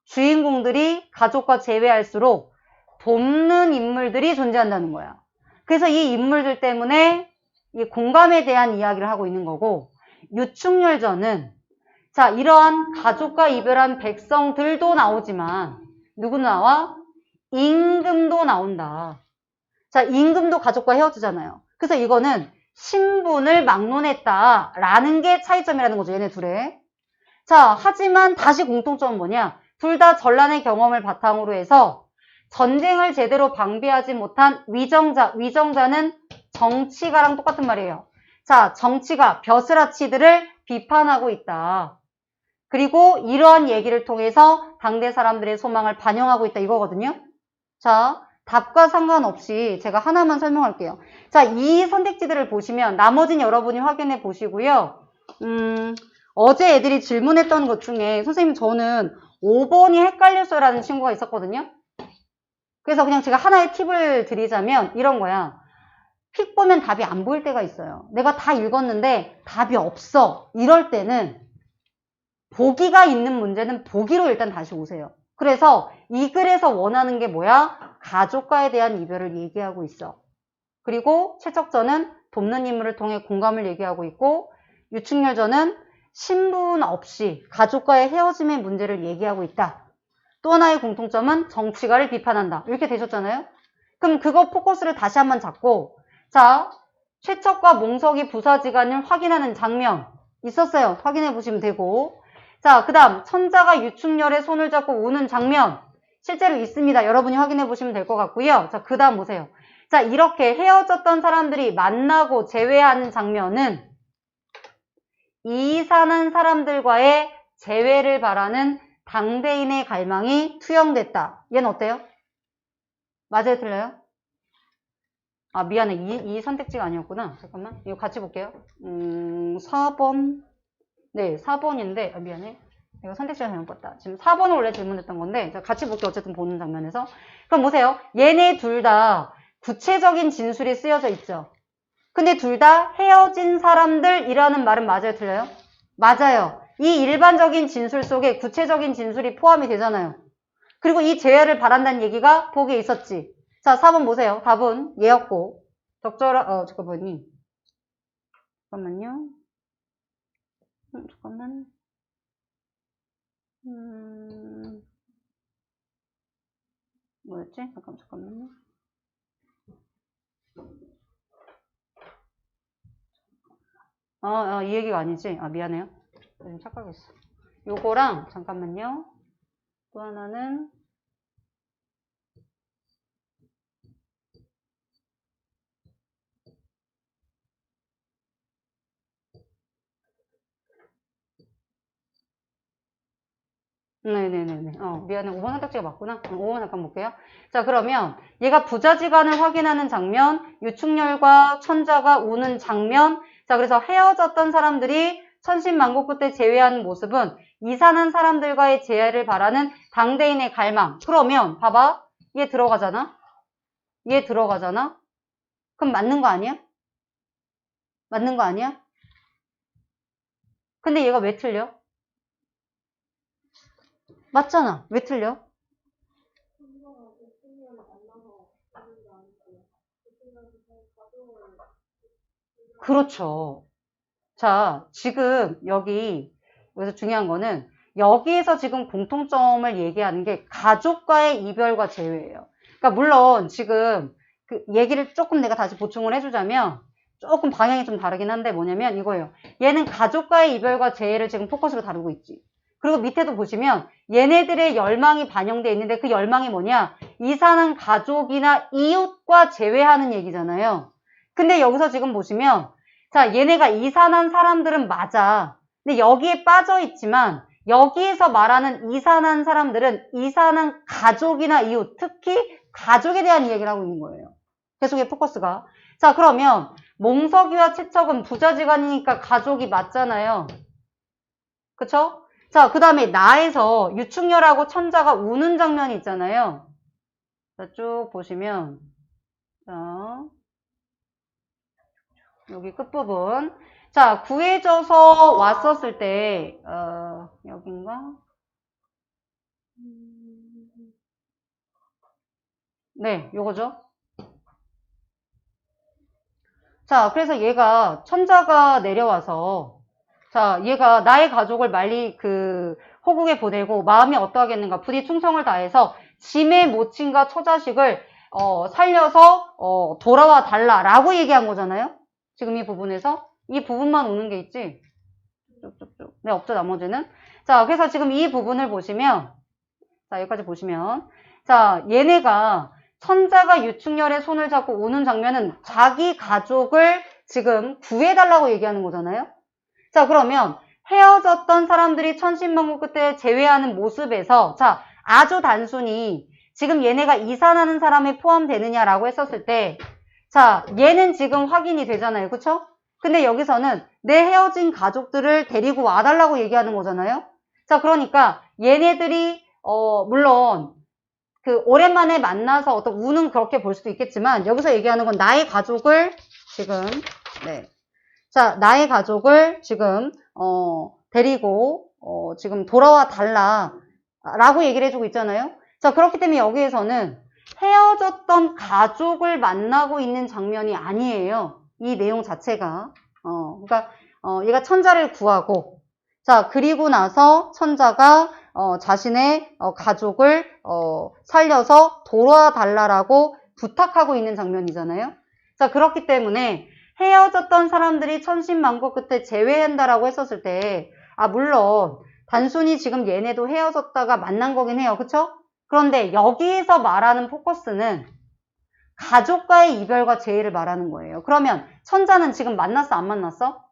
주인공들이 가족과 재회할수록 돕는 인물들이 존재한다는 거야. 그래서 이 인물들 때문에 이 공감에 대한 이야기를 하고 있는 거고 유축열전은 자 이러한 가족과 이별한 백성들도 나오지만 누구 나와? 임금도 나온다. 자 임금도 가족과 헤어지잖아요. 그래서 이거는 신분을 막론했다라는 게 차이점이라는 거죠. 얘네 둘의. 자 하지만 다시 공통점은 뭐냐? 둘 다 전란의 경험을 바탕으로 해서 전쟁을 제대로 방비하지 못한 위정자는 정치가랑 똑같은 말이에요. 자, 정치가 벼슬아치들을 비판하고 있다. 그리고 이러한 얘기를 통해서 당대 사람들의 소망을 반영하고 있다 이거거든요. 자, 답과 상관없이 제가 하나만 설명할게요. 자, 이 선택지들을 보시면 나머지는 여러분이 확인해 보시고요. 어제 애들이 질문했던 것 중에 선생님 저는 5번이 헷갈렸어요 라는 친구가 있었거든요. 그래서 그냥 제가 하나의 팁을 드리자면 이런 거야. 픽 보면 답이 안 보일 때가 있어요. 내가 다 읽었는데 답이 없어. 이럴 때는 보기가 있는 문제는 보기로 일단 다시 오세요. 그래서 이 글에서 원하는 게 뭐야? 가족과에 대한 이별을 얘기하고 있어. 그리고 채척전은 돕는 인물을 통해 공감을 얘기하고 있고 유축열전은 신분 없이 가족과의 헤어짐의 문제를 얘기하고 있다. 또 하나의 공통점은 정치가를 비판한다. 이렇게 되셨잖아요? 그럼 그거 포커스를 다시 한번 잡고 자, 최척과 몽석이 부사지간을 확인하는 장면 있었어요. 확인해 보시면 되고. 자, 그 다음 천자가 유충렬의 손을 잡고 우는 장면 실제로 있습니다. 여러분이 확인해 보시면 될 것 같고요. 자, 그 다음 보세요. 자, 이렇게 헤어졌던 사람들이 만나고 재회하는 장면은 이산한 사람들과의 재회를 바라는 당대인의 갈망이 투영됐다. 얘는 어때요? 맞아요? 틀려요? 아, 미안해. 이 선택지가 아니었구나. 잠깐만. 이거 같이 볼게요. 4번. 네, 4번인데, 아, 미안해. 이거 선택지가 잘못 봤다. 지금 4번을 원래 질문했던 건데, 자, 같이 볼게요. 어쨌든 보는 장면에서. 그럼 보세요. 얘네 둘 다 구체적인 진술이 쓰여져 있죠. 근데 둘 다 헤어진 사람들이라는 말은 맞아요? 틀려요? 맞아요. 이 일반적인 진술 속에 구체적인 진술이 포함이 되잖아요. 그리고 이 재회를 바란다는 얘기가 보기에 있었지. 자, 4번 보세요. 답은 얘였고. 잠깐만요. 잠깐만. 뭐였지? 잠깐만요. 이 얘기가 아니지. 아, 미안해요. 좀 착각했어. 요거랑, 잠깐만요. 또 하나는, 네네네네. 미안해. 5번 선택지가 맞구나. 5번 잠깐 볼게요. 자, 그러면 얘가 부자지간을 확인하는 장면, 유충렬과 천자가 우는 장면. 자, 그래서 헤어졌던 사람들이 천신만고 끝에 재회하는 모습은 이산한 사람들과의 재회를 바라는 당대인의 갈망. 그러면 봐봐. 얘 들어가잖아. 얘 들어가잖아. 그럼 맞는 거 아니야? 맞는 거 아니야? 근데 얘가 왜 틀려? 맞잖아. 왜 틀려? 그렇죠. 자, 지금 여기서 중요한 거는 여기에서 지금 공통점을 얘기하는 게 가족과의 이별과 재회예요. 그러니까 물론 지금 그 얘기를 조금 내가 다시 보충을 해주자면 조금 방향이 좀 다르긴 한데 뭐냐면 이거예요. 얘는 가족과의 이별과 재회를 지금 포커스로 다루고 있지. 그리고 밑에도 보시면 얘네들의 열망이 반영되어 있는데 그 열망이 뭐냐? 이사는 가족이나 이웃과 재회하는 얘기잖아요. 근데 여기서 지금 보시면 자, 얘네가 이산한 사람들은 맞아. 근데 여기에 빠져 있지만 여기에서 말하는 이산한 사람들은 이산한 가족이나 이웃, 특히 가족에 대한 얘기를 하고 있는 거예요. 계속의 포커스가. 자, 그러면 몽석이와 채척은 부자지간이니까 가족이 맞잖아요. 그쵸? 자, 그 다음에 나에서 유충렬하고 천자가 우는 장면이 있잖아요. 자, 쭉 보시면 자, 여기 끝부분. 자, 구해져서 왔었을 때, 여긴가? 네, 요거죠. 자, 그래서 얘가, 천자가 내려와서, 자, 얘가 나의 가족을 말리 호국에 보내고 마음이 어떠하겠는가. 부디 충성을 다해서 짐의 모친과 처자식을, 살려서, 돌아와 달라라고 얘기한 거잖아요. 지금 이 부분에서. 이 부분만 오는 게 있지. 쭉쭉쭉. 네, 없죠, 나머지는. 자, 그래서 지금 이 부분을 보시면, 자, 여기까지 보시면, 자, 얘네가 천자가 유충렬의 손을 잡고 오는 장면은 자기 가족을 지금 구해달라고 얘기하는 거잖아요. 자, 그러면 헤어졌던 사람들이 천신만고 끝에 재회하는 모습에서, 자, 아주 단순히 지금 얘네가 이산하는 사람에 포함되느냐라고 했었을 때, 자, 얘는 지금 확인이 되잖아요. 그쵸? 근데 여기서는 내 헤어진 가족들을 데리고 와달라고 얘기하는 거잖아요. 자, 그러니까 얘네들이 물론 오랜만에 만나서 어떤 우는 그렇게 볼 수도 있겠지만 여기서 얘기하는 건 나의 가족을 지금 자, 나의 가족을 지금 데리고 지금 돌아와 달라라고 얘기를 해주고 있잖아요. 자, 그렇기 때문에 여기에서는 헤어졌던 가족을 만나고 있는 장면이 아니에요. 이 내용 자체가. 그러니까 얘가 천자를 구하고 자, 그리고 나서 천자가 자신의 가족을 살려서 돌아와 달라라고 부탁하고 있는 장면이잖아요. 자, 그렇기 때문에 헤어졌던 사람들이 천신만고 끝에 재회한다라고 했었을 때, 물론 단순히 지금 얘네도 헤어졌다가 만난 거긴 해요. 그쵸? 그런데 여기에서 말하는 포커스는 가족과의 이별과 재회를 말하는 거예요. 그러면 천자는 지금 만났어, 안 만났어?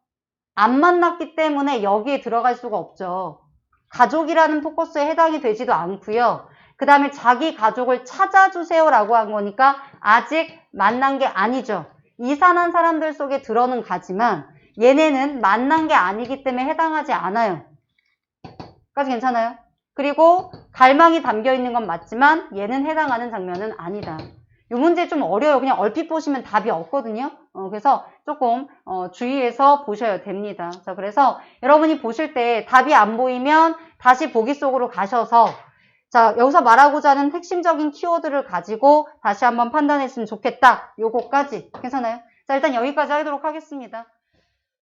안 만났기 때문에 여기에 들어갈 수가 없죠. 가족이라는 포커스에 해당이 되지도 않고요. 그 다음에 자기 가족을 찾아주세요라고 한 거니까 아직 만난 게 아니죠. 이산한 사람들 속에 들어는 가지만 얘네는 만난 게 아니기 때문에 해당하지 않아요. 까지 괜찮아요? 그리고 갈망이 담겨 있는 건 맞지만 얘는 해당하는 장면은 아니다. 이 문제 좀 어려워요. 그냥 얼핏 보시면 답이 없거든요. 그래서 조금 주의해서 보셔야 됩니다. 자, 그래서 여러분이 보실 때 답이 안 보이면 다시 보기 속으로 가셔서 자, 여기서 말하고자 하는 핵심적인 키워드를 가지고 다시 한번 판단했으면 좋겠다. 요거까지 괜찮아요? 자, 일단 여기까지 하도록 하겠습니다.